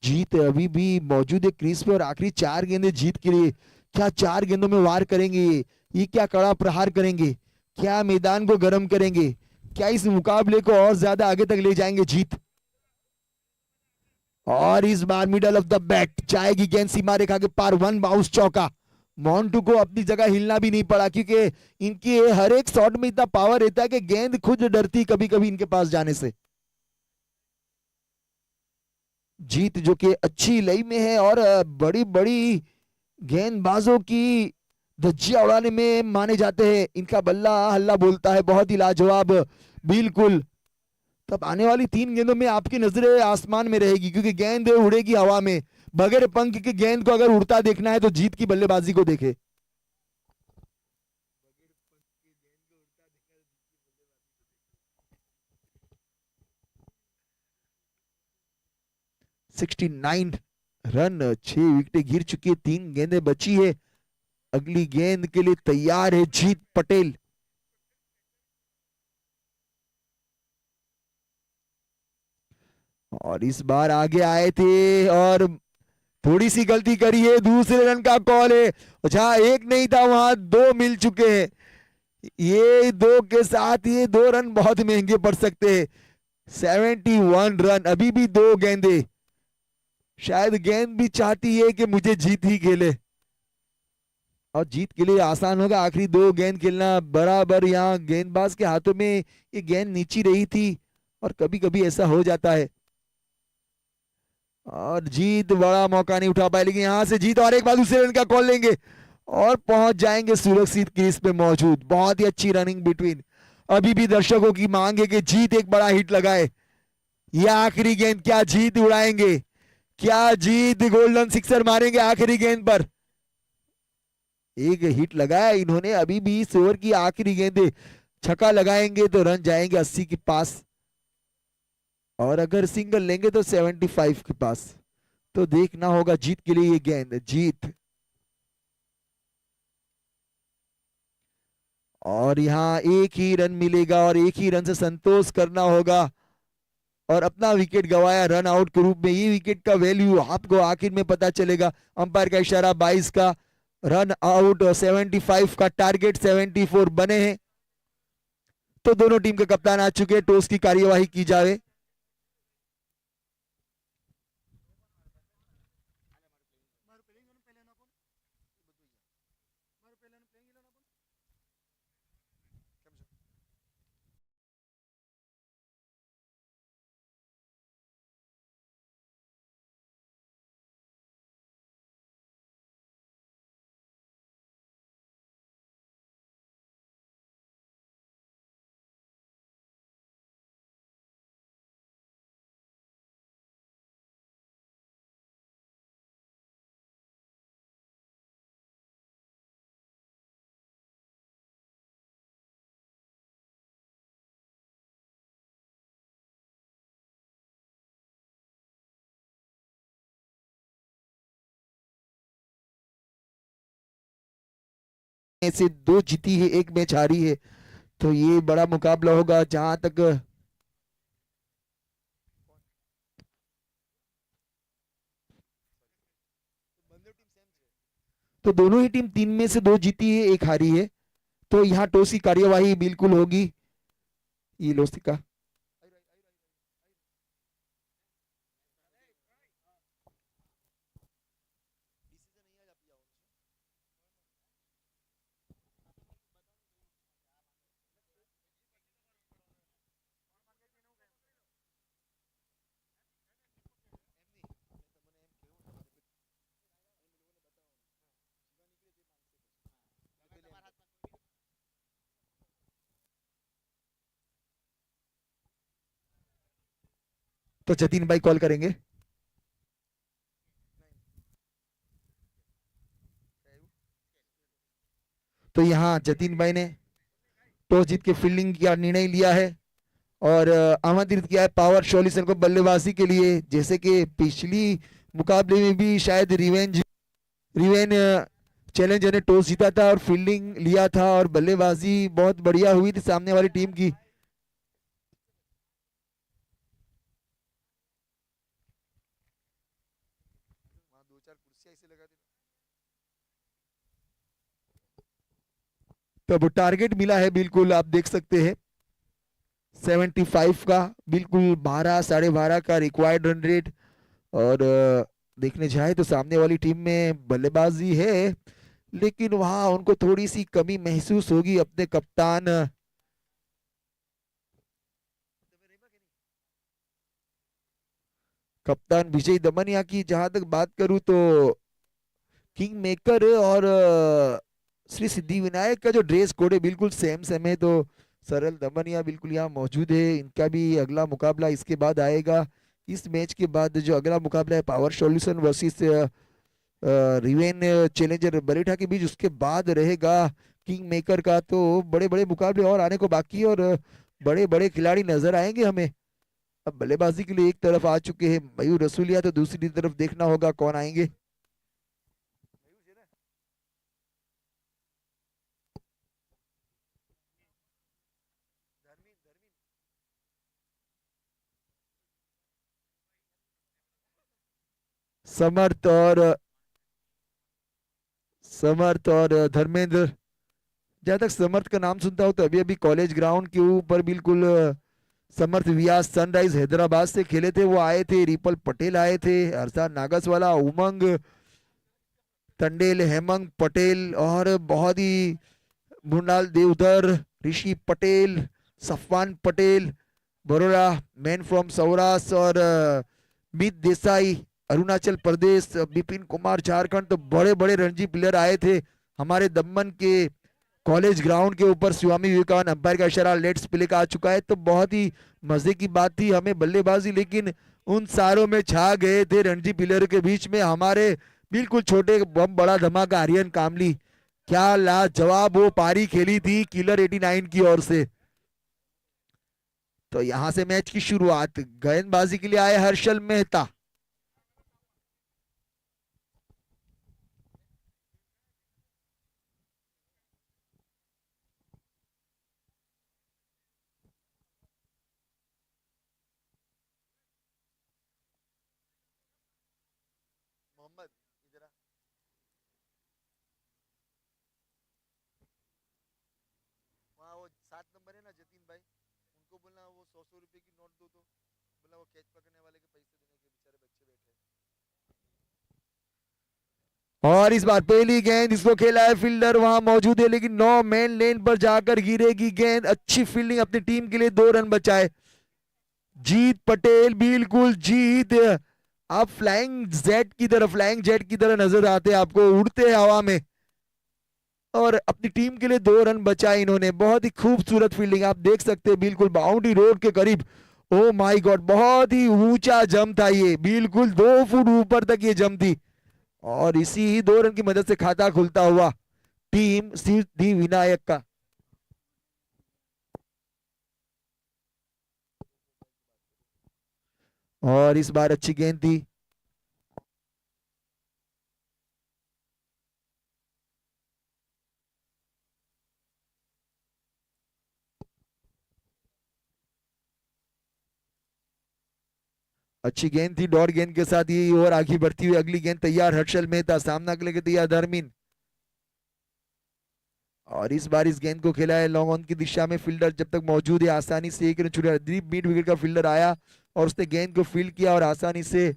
जीत अभी भी मौजूद है क्रीज पे और आखिरी 4 गेंदें जीत के लिए। क्या 4 गेंदों में वार करेंगे ये क्या कड़ा प्रहार करेंगे, क्या मैदान को गर्म करेंगे, क्या इस मुकाबले को और ज्यादा आगे तक ले जाएंगे जीत। और इस बार मिडल ऑफ द बैट जाएगी गेंद सीमा रेखा के पार, 1 बाउंस चौका। मोन्टू को अपनी जगह हिलना भी नहीं पड़ा क्योंकि इनके हर एक शॉट में इतना पावर रहता है कि गेंद खुद डरती कभी कभी इनके पास जाने से। जीत जो कि अच्छी लई में है और बड़ी बड़ी गेंदबाजों की धज्जियां उड़ाने में माने जाते हैं, इनका बल्ला हल्ला बोलता है, बहुत ही लाजवाब। बिल्कुल, तब आने वाली 3 गेंदों में आपकी नजरें आसमान में रहेगी क्योंकि गेंद उड़ेगी हवा में। बगैर पंख के गेंद को अगर उड़ता देखना है तो जीत की बल्लेबाजी को देखे। 69 रन, 6 विकेटें गिर चुकी है, 3 गेंदें बची है। अगली गेंद के लिए तैयार है जीत पटेल। और इस बार आगे आए थे और थोड़ी सी गलती करी है, दूसरे रन का कॉल है। जहां 1 नहीं था वहां 2 मिल चुके हैं। ये 2 के साथ ये 2 रन बहुत महंगे पड़ सकते हैं। 71 रन, अभी भी 2 गेंदे। शायद गेंद भी चाहती है कि मुझे जीत ही खेले और जीत के लिए आसान होगा आखिरी 2 गेंद खेलना बराबर। यहाँ गेंदबाज के हाथों में ये गेंद नीची रही थी और कभी कभी ऐसा हो जाता है और जीत बड़ा मौका नहीं उठा पाए, लेकिन यहां से जीत और एक बार दूसरे रन का कॉल लेंगे और पहुंच जाएंगे सुरक्षित क्रीज पे मौजूद। बहुत ही अच्छी रनिंग बिटवीन। अभी भी दर्शकों की मांग है कि जीत एक बड़ा हिट लगाए। यह आखिरी गेंद, क्या जीत उड़ाएंगे, क्या जीत गोल्डन सिक्सर मारेंगे आखिरी गेंद पर। एक हिट लगाया इन्होंने, अभी भी इस ओवर की आखिरी गेंद छक्का लगाएंगे तो रन जाएंगे 80 के पास और अगर सिंगल लेंगे तो 75 के पास। तो देखना होगा जीत के लिए ये गेंद। जीत और यहाँ एक ही रन मिलेगा और एक ही रन से संतोष करना होगा और अपना विकेट गवाया रन आउट के रूप में। ये विकेट का वैल्यू आपको आखिर में पता चलेगा। अंपायर का इशारा 22 का रन आउट, 75 का टारगेट, 74 बने हैं। तो दोनों टीम के कप्तान आ चुके हैं, टॉस की कार्यवाही की जाए। से 2 जीती है, 1 मैच हारी है, तो ये बड़ा मुकाबला होगा। जहां तक तो दोनों ही टीम 3 में से 2 जीती है, 1 हारी है। तो यहाँ टॉस की कार्यवाही बिल्कुल होगी। ये लोस्टिका तो जतीन भाई कॉल करेंगे। तो यहाँ जतीन भाई ने टॉस जीत के फील्डिंग का निर्णय लिया है और आमंत्रित किया है पावर सॉल्यूशन को बल्लेबाजी के लिए। जैसे कि पिछली मुकाबले में भी शायद रिवेन चैलेंजर ने टॉस जीता था और फील्डिंग लिया था और बल्लेबाजी बहुत बढ़िया हुई थी सामने वाली टीम की। तो अब टारगेट मिला है, बिल्कुल आप देख सकते हैं 75 का, बिल्कुल 12 12.5 का रिक्वायर्ड रन रेट। और देखने जाए तो सामने वाली टीम में बल्लेबाजी है, लेकिन वहां उनको थोड़ी सी कमी महसूस होगी अपने कप्तान विजय दमनिया की। जहां तक बात करूं तो किंग मेकर और श्री सिद्धि विनायक का जो ड्रेस कोड है बिल्कुल सेम सेम है। तो सरल दमनिया बिल्कुल यहाँ मौजूद है। इनका भी अगला मुकाबला इसके बाद आएगा। इस मैच के बाद जो अगला मुकाबला है power solution versus riven challenger Baretha के बीच, उसके बाद रहेगा किंग मेकर का। तो बड़े बड़े मुकाबले और आने को बाकी है और बड़े बड़े खिलाड़ी नजर आएंगे हमें। अब बल्लेबाजी के लिए एक तरफ आ चुके हैं मयूर रसूलिया, तो दूसरी तरफ देखना होगा कौन आएंगे। समर्थ और धर्मेंद्र। जहां तक समर्थ का नाम सुनता हूं तो अभी अभी कॉलेज ग्राउंड के ऊपर बिल्कुल समर्थ व्यास सनराइज हैदराबाद से खेले थे, वो आए थे। रिपल पटेल आए थे, हरसा नागसवाला, उमंग टंडेल, हेमंग पटेल और बहुत ही मुनाल देवधर, ऋषि पटेल, सफवान पटेल, बरोड़ा मैन फ्रॉम सौराष्ट्र और मित देसाई अरुणाचल प्रदेश, बिपिन कुमार झारखंड। तो बड़े बड़े रणजी प्लेयर आए थे हमारे दमन के कॉलेज ग्राउंड के ऊपर। स्वामी विवेकानंद अंपायर का इशारा लेट्स प्ले का आ चुका है। तो बहुत ही मजे की बात थी हमें बल्लेबाजी, लेकिन उन सारों में छा गए थे रणजी प्लेयर के बीच में हमारे बिल्कुल छोटे बम बड़ा धमाका आर्यन कामली। क्या लाजवाब वो पारी खेली थी किलर 89 की ओर से। तो यहां से मैच की शुरुआत, गेंदबाजी के लिए आए हर्षल मेहता। मोहम्मद इधर आ। वहाँ वो 7 नंबर है ना जतीन भाई, उनको बोलना वो 100 100 रुपए की नोट दो। तो बोला वो कैच पकड़ने वाले के पैसे देने के बेचारे बच्चे बैठे हैं। और इस बार पहली गेंद इसको खेला है, फील्डर वहां मौजूद है लेकिन 9 मैन लेन पर जाकर गिरेगी गेंद। अच्छी फील्डिंग अपनी टीम के लिए, 2 रन बचाए। जीत पटेल, बिल्कुल जीत। आप फ्लाइंग जेट की तरह नजर आते हैं, आपको उड़ते हैं हवा में और अपनी टीम के लिए 2 रन बचाए इन्होंने। बहुत ही खूबसूरत फील्डिंग आप देख सकते हैं, बिल्कुल बाउंड्री रोड के करीब। ओ माय गॉड, बहुत ही ऊंचा जम था ये, बिल्कुल 2 फुट ऊपर तक ये जम थी और इसी ही 2 रन की मदद से खाता खुलता हुआ टीम सिद्धि विनायक का। और इस बार अच्छी गेंद थी। अच्छी गेंद थी, डॉट गेंद के साथ ये ओवर आगे बढ़ती हुई। अगली गेंद तैयार हर्षल मेहता, सामना के लिए तैयार धर्मिन। और इस बार इस गेंद को खेला है लॉन्ग ऑन की दिशा में। फील्डर जब तक मौजूद है आसानी से एक रन छुड़ा। डीप मिड विकेट का फील्डर आया और उसने गेंद को फील्ड किया और आसानी से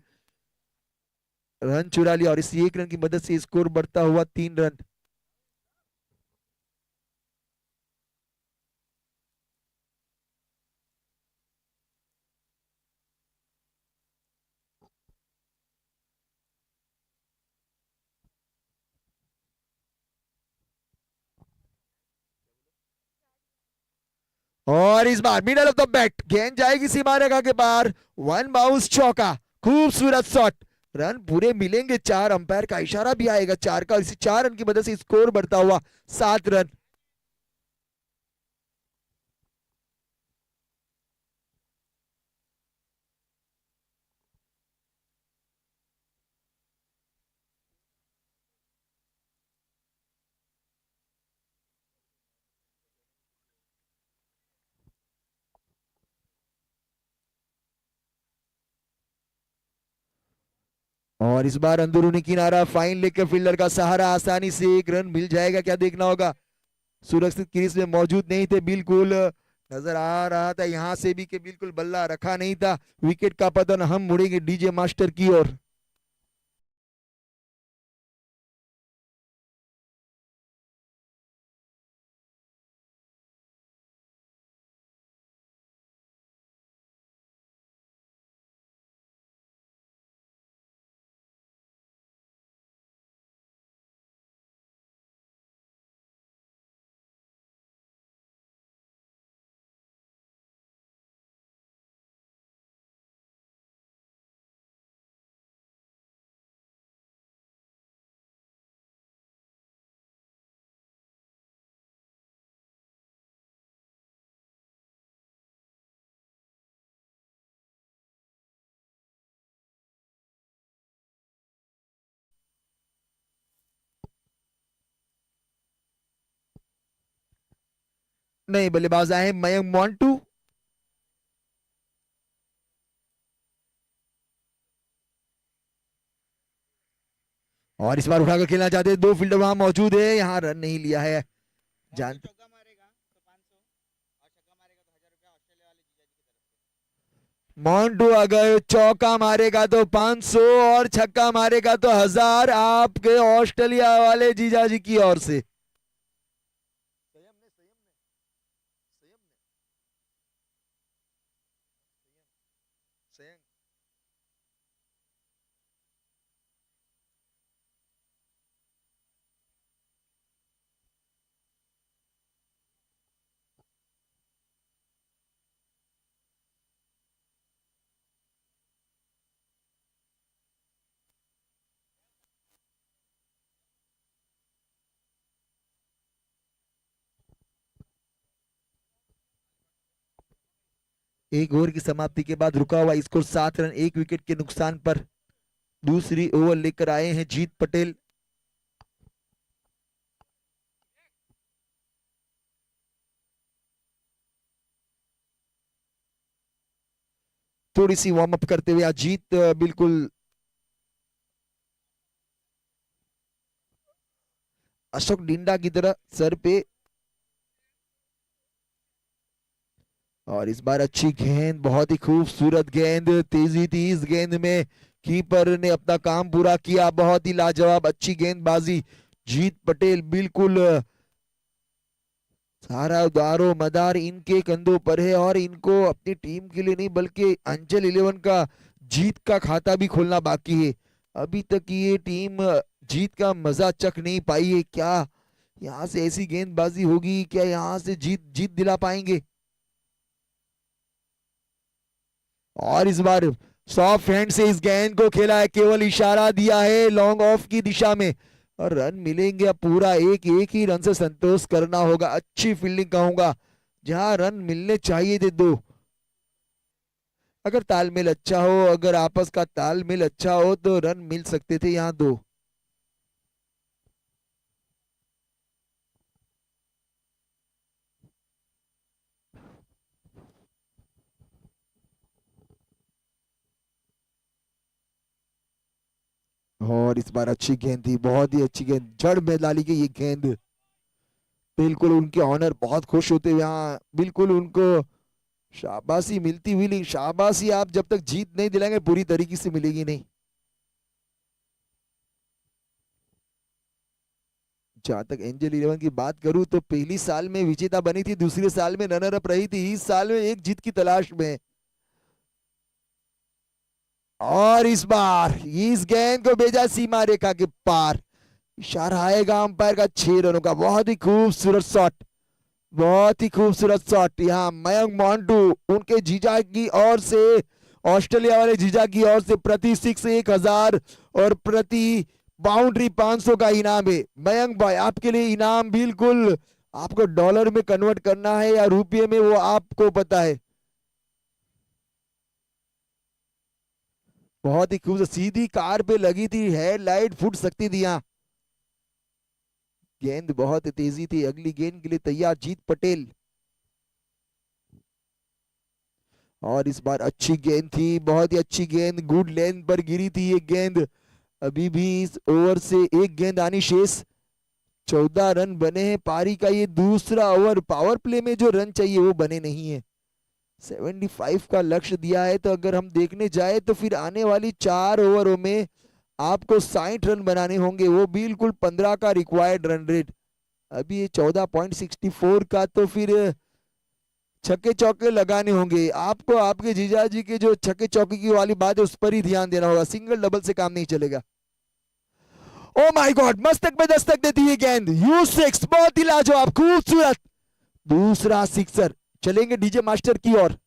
रन चुरा लिया और इस एक रन की मदद से स्कोर बढ़ता हुआ 3 रन। और इस बार मिडल ऑफ द बैट गेंद जाएगी सीमा रेखा के पार। वन बाउंस चौका, खूबसूरत शॉट। रन पूरे मिलेंगे 4। अंपायर का इशारा भी आएगा 4 का। इसी 4 रन की मदद से स्कोर बढ़ता हुआ 7 रन। और इस बार अंदरूनी किनारा फाइन लेकर फील्डर का सहारा, आसानी से एक रन मिल जाएगा क्या देखना होगा। सुरक्षित क्रीज में मौजूद नहीं थे, बिल्कुल नजर आ रहा था यहां से भी कि बिल्कुल बल्ला रखा नहीं था। विकेट का पतन, हम मुड़ेंगे डीजे मास्टर की ओर। नहीं, बल्लेबाज आए मयंक मोंटू। और इस बार उठाकर खेलना चाहते हैं, 2 फील्डर वहां मौजूद है, यहाँ रन नहीं लिया है। जानते मोंटू अगर चौका मारेगा तो 500 और छक्का मारेगा तो 1000 आपके ऑस्ट्रेलिया वाले जीजा जी की ओर से। एक ओवर की समाप्ति के बाद रुका हुआ स्कोर 7 रन, 1 विकेट के नुकसान पर दूसरी ओवर लेकर आए हैं जीत पटेल। थोड़ी सी वार्म अप करते हुए अजीत बिल्कुल अशोक डिंडा की तरह सर पे। और इस बार अच्छी गेंद, बहुत ही खूबसूरत गेंद, तेजी थी इस गेंद में। कीपर ने अपना काम पूरा किया, बहुत ही लाजवाब अच्छी गेंदबाजी। जीत पटेल बिल्कुल सारा दारो मदार इनके कंधों पर है और इनको अपनी टीम के लिए नहीं बल्कि अंचल 11 का जीत का खाता भी खोलना बाकी है। अभी तक ये टीम जीत का मजा चख नहीं पाई है। क्या यहाँ से ऐसी गेंदबाजी होगी, क्या यहाँ से जीत जीत दिला पाएंगे। और इस बार सॉफ्ट हैंड से इस गेंद को खेला है, केवल इशारा दिया है लॉन्ग ऑफ की दिशा में और रन मिलेंगे। अब पूरा एक एक ही रन से संतोष करना होगा। अच्छी फील्डिंग कहूंगा, जहां रन मिलने चाहिए थे 2। अगर तालमेल अच्छा हो, अगर आपस का तालमेल अच्छा हो तो रन मिल सकते थे यहाँ 2। और इस बार अच्छी गेंद थी, बहुत ही अच्छी गेंद, जड़ में डाली गई ये गेंद। बिल्कुल उनके ऑनर बहुत खुश होते हुए यहाँ बिल्कुल उनको शाबाशी मिलती हुई, लेकिन शाबाशी आप जब तक जीत नहीं दिलाएंगे पूरी तरीके से मिलेगी नहीं। जहां तक एंजल 11 की बात करूं तो पहली साल में विजेता बनी थी, दूसरे साल में रनर अप रही थी, इस साल में एक जीत की तलाश में। और इस बार इस गेंद को भेजा सीमा रेखा के पार, इशारा आएगा अंपायर का 6 रनों का। बहुत ही खूबसूरत शॉट, बहुत ही खूबसूरत शॉट। यहाँ मयंक मोंटू उनके जीजा की ओर से, ऑस्ट्रेलिया वाले जीजा की ओर से प्रति 6 1000 और प्रति बाउंड्री 500 का इनाम है। मयंक भाई आपके लिए इनाम बिल्कुल, आपको डॉलर में कन्वर्ट करना है या रुपये में वो आपको पता है। बहुत ही खूबसूरत, सीधी कार पे लगी थी, हेडलाइट फूट सकती थी यहाँ। गेंद बहुत तेजी थी। अगली गेंद के लिए तैयार जीत पटेल, और इस बार अच्छी गेंद थी, बहुत ही अच्छी गेंद, गुड लेंथ पर गिरी थी ये गेंद। अभी भी इस ओवर से एक गेंद आनी शेष। 14 रन बने हैं, पारी का ये दूसरा ओवर। पावर प्ले में जो रन चाहिए वो बने नहीं है। 75 का लक्ष्य दिया है, तो अगर हम देखने जाए तो फिर आने वाली 4 ओवरों में आपको 60 रन बनाने होंगे, वो बिल्कुल 15 का रिक्वायर्ड रन रेट। अभी ये 14.64 का, तो फिर छक्के चौके लगाने होंगे आपको। आपके जीजा जी के जो छक्के चौके की वाली बात है उस पर ही ध्यान देना होगा, सिंगल डबल से काम नहीं चलेगा। ओ माय गॉड, मस्तक में दस्तक देती है गेंद, U6, बहुत ही लाजवाब खूबसूरत दूसरा सिक्सर। चलेंगे डीजे मास्टर की ओर।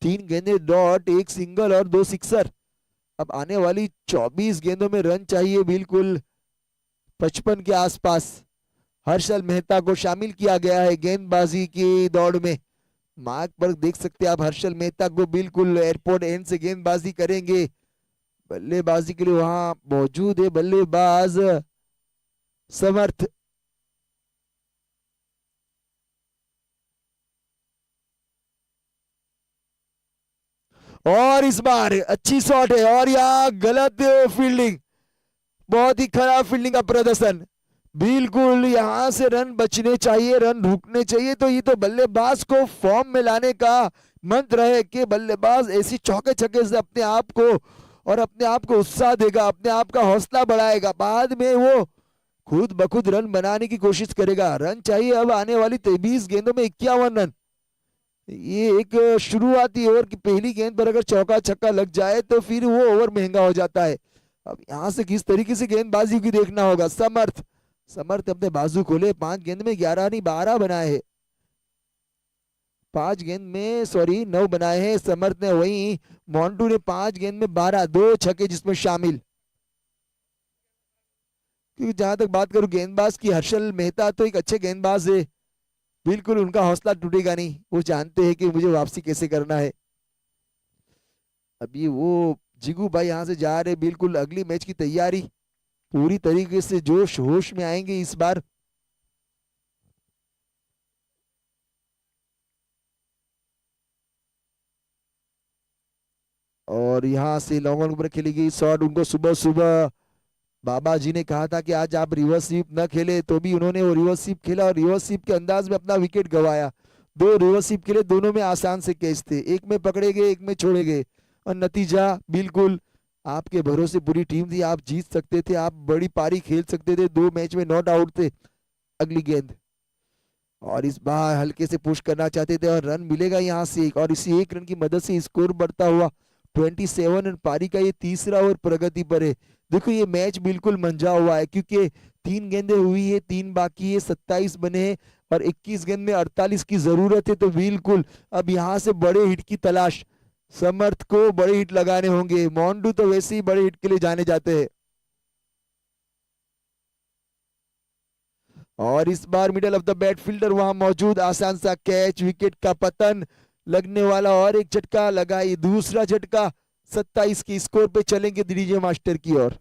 तीन गेंदें डॉट, एक सिंगल और 2 सिक्सर। अब आने वाली 24 गेंदों में रन चाहिए बिल्कुल 55 के आसपास। हर्षल मेहता को शामिल किया गया है गेंदबाजी की दौड़ में। मार्क पर देख सकते हैं आप हर्षल मेहता को, बिल्कुल एयरपोर्ट एंड से गेंदबाजी करेंगे। बल्लेबाजी के लिए वहां मौजूद है बल्लेबाज समर्थ। और इस बार अच्छी शॉट है, और यहाँ गलत फील्डिंग, बहुत ही खराब फील्डिंग का प्रदर्शन। बिल्कुल यहां से रन बचने चाहिए, रन रुकने चाहिए। तो ये तो बल्लेबाज को फॉर्म में लाने का मंत्र है कि बल्लेबाज ऐसी चौके छक्के से अपने आप को और अपने आप को उत्साह देगा, अपने आप का हौसला बढ़ाएगा, बाद में वो खुद ब खुद रन बनाने की कोशिश करेगा। रन चाहिए अब आने वाली 23 गेंदों में 51 रन। ये एक शुरुआती ओवर की पहली गेंद पर अगर चौका छक्का लग जाए तो फिर वो ओवर महंगा हो जाता है। अब यहां से किस तरीके से गेंदबाजी की देखना होगा। समर्थ, समर्थ अपने बाजू खोले, 5 गेंद में 11 नहीं 12 बनाए हैं, 5 गेंद में सॉरी 9 बनाए हैं समर्थ ने। वहीं मोंटू ने 5 गेंद में 12, 2 छक्के जिसमें शामिल। क्योंकि जहां तक बात करूं गेंदबाज की, हर्षल मेहता तो एक अच्छे गेंदबाज है, बिल्कुल उनका हौसला टूटेगा नहीं, वो जानते हैं कि मुझे वापसी कैसे करना है। अभी वो जिगू भाई यहां से जा रहे, बिल्कुल अगली मैच की तैयारी पूरी तरीके से जोश होश में आएंगे इस बार। और यहाँ से लॉन्ग ऑन पर खेली गई शॉट, उनको सुबह सुबह बाबा जी ने कहा था कि आज आप रिवर्स स्वीप न खेले, तो भी उन्होंने वो रिवर्स स्वीप खेला और रिवर्स स्वीप के अंदाज में अपना विकेट गंवाया। 2 रिवर्स स्वीप खेले, दोनों में आसान से कैच थे, एक में पकड़े गए एक में छोड़े गए, और नतीजा बिल्कुल आपके भरोसे पूरी टीम थी, आप जीत सकते थे, आप बड़ी पारी खेल सकते थे, 2 मैच में नॉट आउट थे। अगली गेंद, और इस बार हल्के से पुश करना चाहते थे और रन मिलेगा यहाँ से एक, और इसी एक रन की मदद से स्कोर बढ़ता हुआ 27 और पारी का ये तीसरा ओवर प्रगति पर है। देखो ये मैच बिल्कुल मंझा हुआ है क्योंकि 3 गेंदें हुई है, 3 बाकी है, 27 बने हैं और 21 गेंद में 48 की जरूरत है। तो बिल्कुल अब यहाँ से बड़े हिट की तलाश, समर्थ को बड़े हिट लगाने होंगे। मोंडू तो वैसे ही बड़े हिट के लिए जाने जाते हैं। और इस बार middle of the bat fielder वहां मौजूद, आसान सा कैच, विकेट का पतन लगने वाला और एक झटका लगा, ये दूसरा झटका। 27 के स्कोर पे चलेंगे डीजे मास्टर की ओर।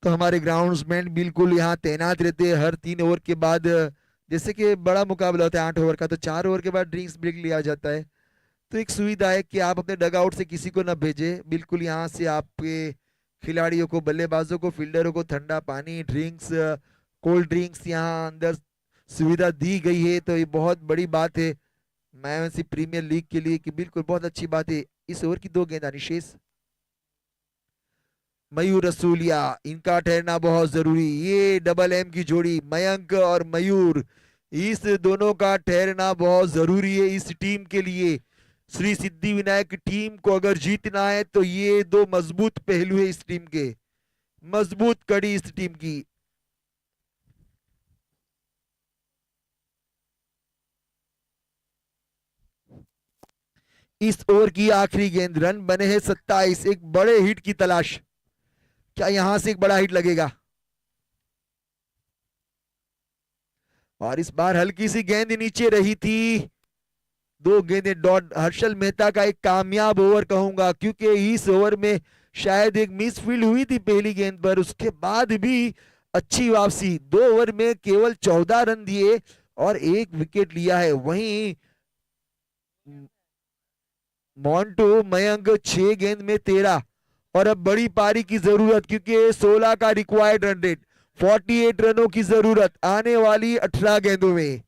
तो हमारे ग्राउंड्समैन बिल्कुल यहाँ तैनात रहते हैं हर 3 ओवर के बाद। जैसे कि बड़ा मुकाबला होता है 8 ओवर का, तो 4 ओवर के बाद ड्रिंक्स ब्रेक लिया जाता है। तो एक सुविधा है कि आप अपने डग आउट से किसी को ना भेजें, बिल्कुल यहाँ से आपके खिलाड़ियों को, बल्लेबाजों को, फील्डरों को ठंडा पानी, ड्रिंक्स, कोल्ड ड्रिंक्स यहाँ अंदर सुविधा दी गई है। तो ये बहुत बड़ी बात है मायावंशी प्रीमियर लीग के लिए कि बिल्कुल बहुत अच्छी बात है। इस ओवर की 2 गेंद शेष। मयूर रसूलिया, इनका ठहरना बहुत जरूरी। ये डबल एम की जोड़ी मयंक और मयूर, इस दोनों का ठहरना बहुत जरूरी है इस टीम के लिए। श्री सिद्धि विनायक टीम को अगर जीतना है तो ये 2 मजबूत पहलू है इस टीम के, मजबूत कड़ी इस टीम की। इस ओवर की आखिरी गेंद, रन बने हैं 27, एक बड़े हिट की तलाश। क्या यहां से एक बड़ा हिट लगेगा? और इस बार हल्की सी गेंद नीचे रही थी। 2 गेंदें डॉट। हर्षल मेहता का एक कामयाब ओवर कहूंगा क्योंकि इस ओवर में शायद एक मिस फील्ड हुई थी पहली गेंद पर, उसके बाद भी अच्छी वापसी। 2 ओवर में केवल 14 रन दिए और 1 विकेट लिया है। वहीं मोंटू मयंक 6 गेंद में 13 और अब बड़ी पारी की जरूरत क्योंकि 16 का रिक्वायर्ड रन रेट, 48 रनों की जरूरत आने वाली 18 गेंदों में।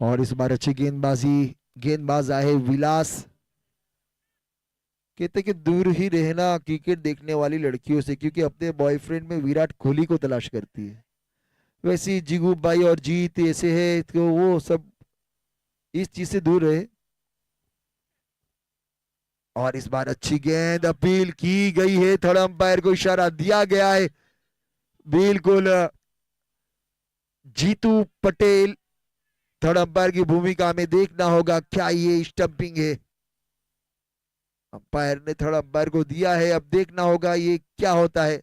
और इस बार अच्छी गेंदबाजी, गेंदबाज आए विलास। कहते कि दूर ही रहना क्रिकेट देखने वाली लड़कियों से क्योंकि अपने बॉयफ्रेंड में विराट कोहली को तलाश करती है। वैसे ही जिगू भाई और जीत ऐसे है तो वो सब इस चीज से दूर रहे। और इस बार अच्छी गेंद, अपील की गई है, थर्ड अंपायर को इशारा दिया गया है। बिल्कुल जीतू पटेल थर्ड अंपायर की भूमिका में। देखना होगा क्या ये स्टंपिंग है, अंपायर ने थर्ड अंपायर को दिया है, अब देखना होगा ये क्या होता है।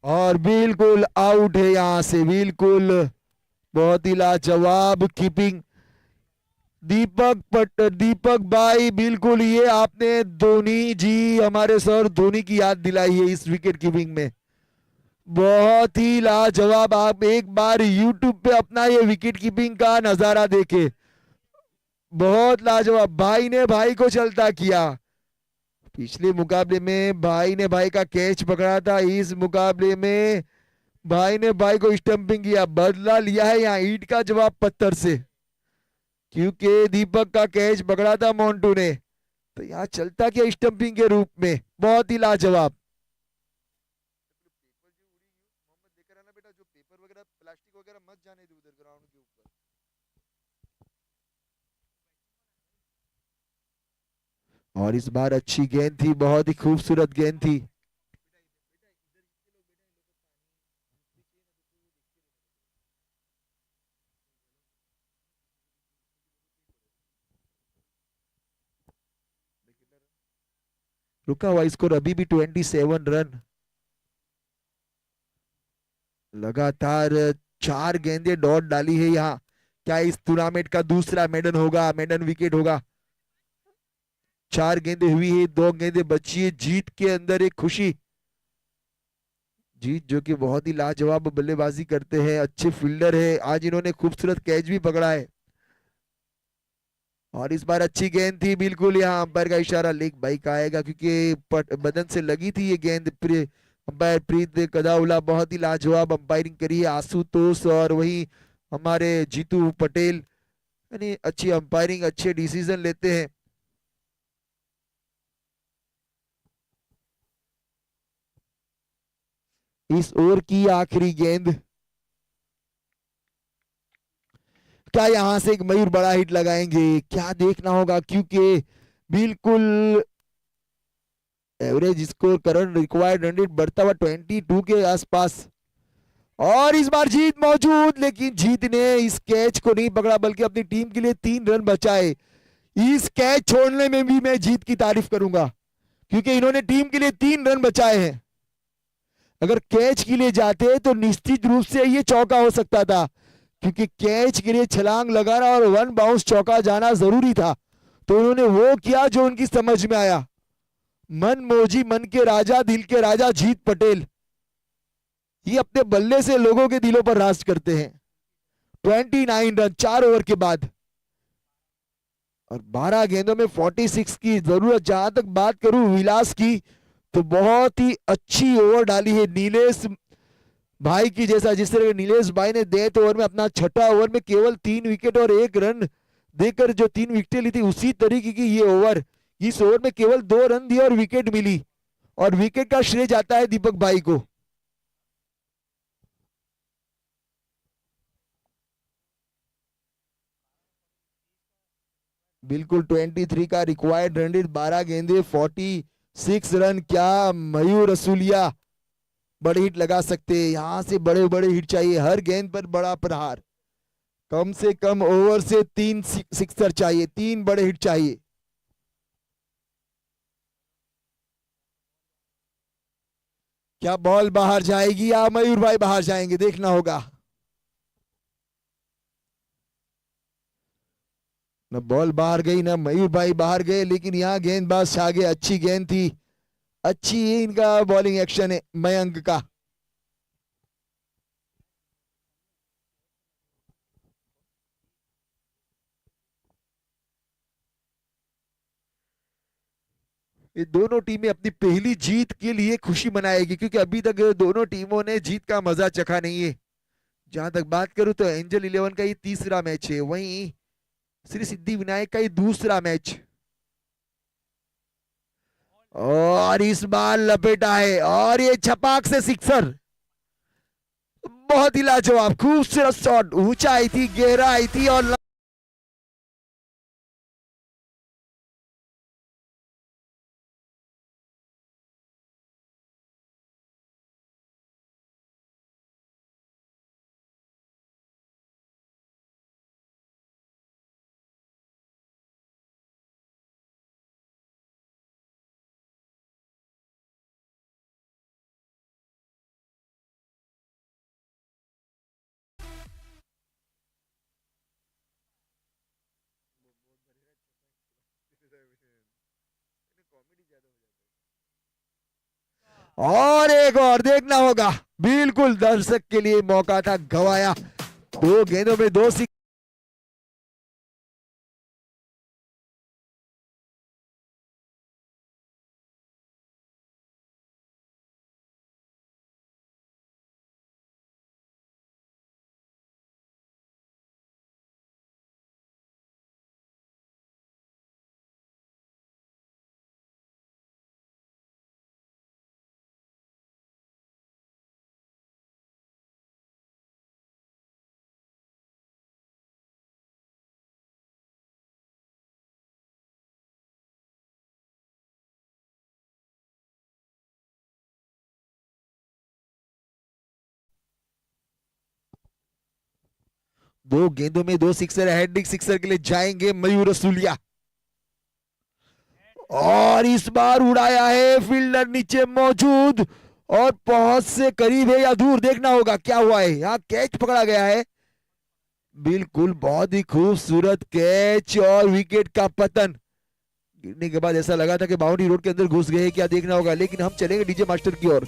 और बिल्कुल आउट है यहां से, बिल्कुल बहुत ही लाजवाब कीपिंग दीपक भाई, बिल्कुल ये आपने धोनी जी, हमारे सर धोनी की याद दिलाई है इस विकेट कीपिंग में। बहुत ही लाजवाब, आप एक बार YouTube पे अपना ये विकेट कीपिंग का नजारा देखे, बहुत लाजवाब। भाई ने भाई को चलता किया, पिछले मुकाबले में भाई ने भाई का कैच पकड़ा था, इस मुकाबले में भाई ने भाई को स्टंपिंग किया, बदला लिया है यहाँ ईंट का जवाब पत्थर से, क्योंकि दीपक का कैच पकड़ा था मोन्टू ने, तो यहाँ चलता किया स्टंपिंग के रूप में, बहुत ही लाजवाब। जो पेपर वगैरह प्लास्टिक वगैरह मत जाने दे उधर ग्राउंड के ऊपर। और इस बार अच्छी गेंद थी, बहुत ही खूबसूरत गेंद थी। रुका हुआ स्कोर अभी भी 27 रन, लगातार 4 गेंदें डॉट डाली है यहाँ। क्या इस टूर्नामेंट का दूसरा मेडन होगा, मेडन विकेट होगा। 4 गेंदें हुई है, 2 गेंदें बची है, जीत के अंदर एक खुशी। जीत जो कि बहुत ही लाजवाब बल्लेबाजी करते हैं, अच्छे फील्डर है, आज इन्होंने खूबसूरत कैच भी पकड़ा है। और इस बार अच्छी गेंद थी, बिल्कुल यहाँ अंपायर का इशारा लेग बाई का आएगा, क्योंकि बदन से लगी थी ये गेंद। अंपायर प्रीत कदाउला, बहुत ही लाजवाब अंपायरिंग करी है आशुतोष और वही हमारे जीतू पटेल, यानी अच्छी अंपायरिंग, अच्छे डिसीजन लेते हैं। इस ओवर की आखिरी गेंद, क्या यहां से एक मयूर बड़ा हिट लगाएंगे, क्या देखना होगा, क्योंकि बिल्कुल average score current required run rate बढ़ता हुआ 22 के आसपास। और इस बार जीत मौजूद, लेकिन जीत ने इस कैच को नहीं पकड़ा, बल्कि अपनी टीम के लिए 3 रन बचाए। इस कैच छोड़ने में भी मैं जीत की तारीफ करूंगा, क्योंकि इन्होंने टीम के लिए 3 रन बचाए हैं। अगर कैच के लिए जाते तो निश्चित रूप से ये चौका हो सकता था, क्योंकि कैच के लिए छलांग लगाना और 1 बाउंस चौका जाना जरूरी था, तो उन्होंने वो किया जो उनकी समझ में आया। मन मौजी, मन के राजा, दिल के राजा जीत पटेल, ये अपने बल्ले से लोगों के दिलों पर राज करते हैं। 29 रन 4 ओवर के बाद और 12 गेंदों में 46 की जरूरत। जहां तक बात करूं विलास की, तो बहुत ही अच्छी ओवर डाली है नीलेश भाई की, जैसा जिस तरह नीलेश भाई ने डेथ ओवर में अपना छठा ओवर में केवल 3 विकेट और 1 रन देकर जो 3 विकेटें ली थी, उसी तरीके की ये ओवर, इस ओवर में केवल 2 रन दिए और विकेट मिली, और विकेट का श्रेय जाता है दीपक भाई को। बिल्कुल 23 का रिक्वायर्ड रन रेट, 12 गेंदे 46 रन। क्या मयूर रसूलिया बड़े हिट लगा सकते हैं, यहां से बड़े बड़े हिट चाहिए, हर गेंद पर बड़ा प्रहार, कम से कम ओवर से 3 सिक्सर चाहिए, 3 बड़े हिट चाहिए। क्या बॉल बाहर जाएगी या मयूर भाई बाहर जाएंगे, देखना होगा। न बॉल बाहर गई ना मयूर भाई बाहर गए, लेकिन यहाँ गेंदबाज छा गए, अच्छी गेंद थी, अच्छी इनका बॉलिंग एक्शन है मयंक का। ये दोनों टीमें अपनी पहली जीत के लिए खुशी मनाएगी, क्योंकि अभी तक दोनों टीमों ने जीत का मजा चखा नहीं है। जहां तक बात करूं तो एंजल 11 का ये तीसरा मैच है, वहीं श्री सिद्धि विनायक का ये दूसरा मैच। और इस बार लपेटा है और ये छपाक से सिक्सर, बहुत ही लाजवाब खूबसूरत शॉट, ऊंचाई थी, गहराई थी और और एक और देखना होगा, बिल्कुल दर्शक के लिए मौका था, गवाया। 2 गेंदों में 2 सिक्स। दो गेंदों में 2 सिक्सर, हेडिंग सिक्सर के लिए जाएंगे मयूर रसूलिया। और इस बार उड़ाया है, फील्डर नीचे मौजूद और पहुंच से करीब है या दूर, देखना होगा क्या हुआ है। यहाँ कैच पकड़ा गया है, बिल्कुल बहुत ही खूबसूरत कैच और विकेट का पतन। गिरने के बाद ऐसा लगा था कि बाउंड्री रोड के अंदर घुस गए, क्या देखना होगा। लेकिन हम चलेंगे डीजे मास्टर की ओर।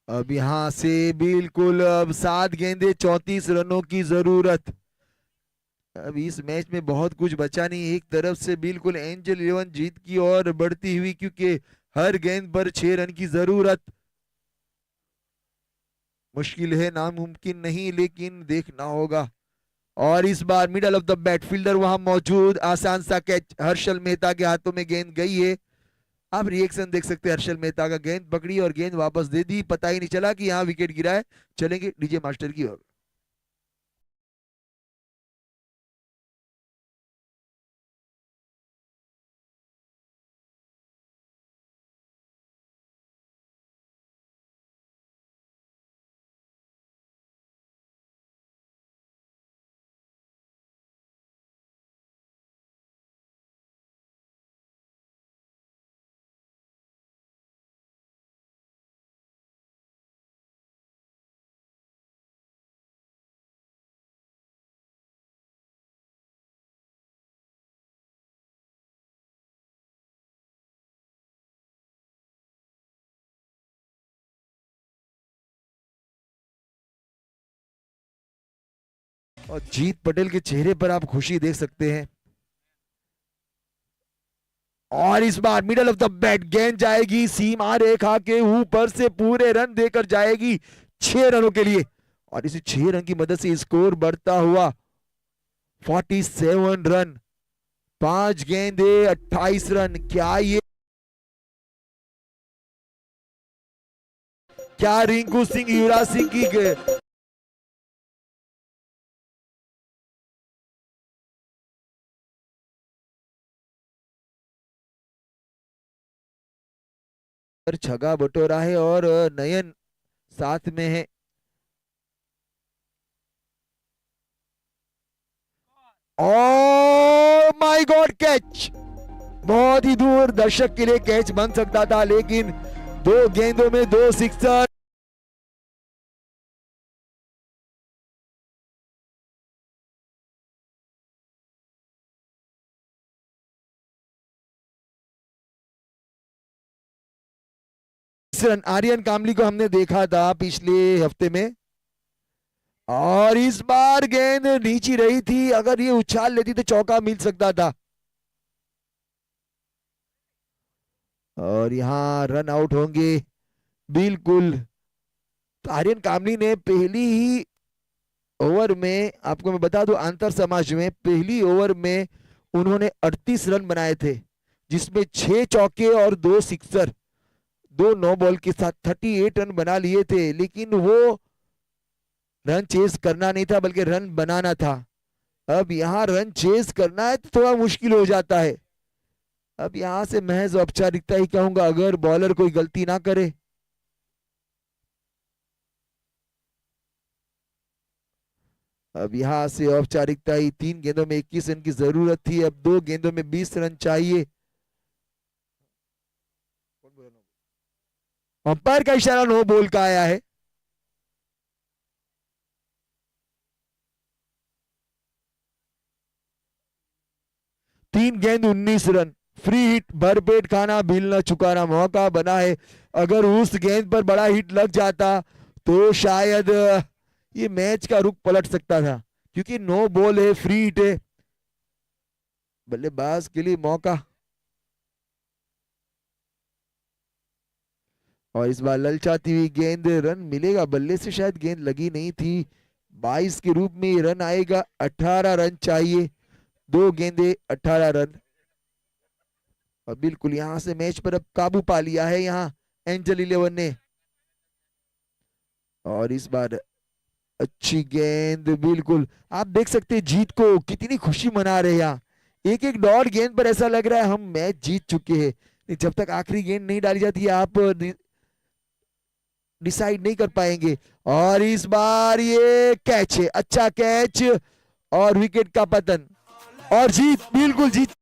अब यहां से बिल्कुल अब 7 गेंदे 34 रनों की जरूरत। अब इस मैच में बहुत कुछ बचा नहीं। एक तरफ से बिल्कुल एंजल 11 जीत की ओर बढ़ती हुई, क्योंकि हर गेंद पर 6 रन की जरूरत। मुश्किल है, नामुमकिन नहीं, लेकिन देखना होगा। और इस बार middle of the bat, fielder वहां मौजूद, आसान सा कैच, हर्षल मेहता के हाथों में गेंद गई है। आप रिएक्शन देख सकते हैं, हर्षल मेहता का, गेंद पकड़ी और गेंद वापस दे दी, पता ही नहीं चला कि यहाँ विकेट गिरा है। चलेंगे डीजे मास्टर की ओर। और जीत पटेल के चेहरे पर आप खुशी देख सकते हैं। और इस बार मिडल ऑफ द बैट, गेंद जाएगी सीमा रेखा के ऊपर से, पूरे रन देकर जाएगी 6 रनों के लिए। और इसी 6 रन की मदद से स्कोर बढ़ता हुआ 47 रन, 5 गेंदे 28 रन। क्या रिंकू सिंह, युवराज सिंह की छगा बटोरा है और नयन साथ में है। ओ माय गॉड, कैच बहुत ही दूर, दर्शक के लिए कैच बन सकता था, लेकिन 2 गेंदों में 2 सिक्सर। रन आर्यन कामली को हमने देखा था पिछले हफ्ते में। और इस बार गेंद नीची रही थी, अगर ये उछाल लेती तो चौका मिल सकता था। और यहां रन आउट होंगे, बिल्कुल तो आर्यन कामली ने पहली ही ओवर में, आपको मैं बता दूं, अंतर समाज में पहली ओवर में उन्होंने 38 रन बनाए थे, जिसमें 6 चौके और 2 सिक्सर, 2 नो बॉल के साथ 38 रन बना लिए थे। लेकिन वो रन चेस करना नहीं था, बल्कि रन बनाना था। अब यहां रन चेस करना है तो थोड़ा मुश्किल हो जाता है। अब यहां से महज औपचारिकता ही कहूंगा, अगर बॉलर कोई गलती ना करे। अब यहां से औपचारिकता ही, 3 गेंदों में 21 रन की जरूरत थी, अब 2 गेंदों में 20 रन चाहिए। अंपायर का इशारा नो बॉल का आया है। तीन गेंद 19 रन, फ्री हिट, भरपेट खाना, बिल न चुकाना, मौका बना है। अगर उस गेंद पर बड़ा हिट लग जाता तो शायद ये मैच का रुख पलट सकता था, क्योंकि नो बॉल है, फ्री हिट है, बल्लेबाज के लिए मौका। और इस बार ललचाती हुई गेंद, रन मिलेगा, बल्ले से शायद गेंद लगी नहीं थी। 22 के रूप में रन आएगा, 18 रन चाहिए, 2 गेंदे 18 रन। और बिल्कुल यहां से मैच पर अब काबू पा लिया है यहाँ एंजल 11 ने। और इस बार अच्छी गेंद, बिल्कुल आप देख सकते हैं जीत को कितनी खुशी मना रहे हैं यहाँ। एक एक डॉट गेंद पर ऐसा लग रहा है हम मैच जीत चुके हैं। जब तक आखिरी गेंद नहीं डाली जाती है आप डिसाइड नहीं कर पाएंगे। और इस बार ये कैच है, अच्छा कैच, और विकेट का पतन और जीत, बिल्कुल जीत।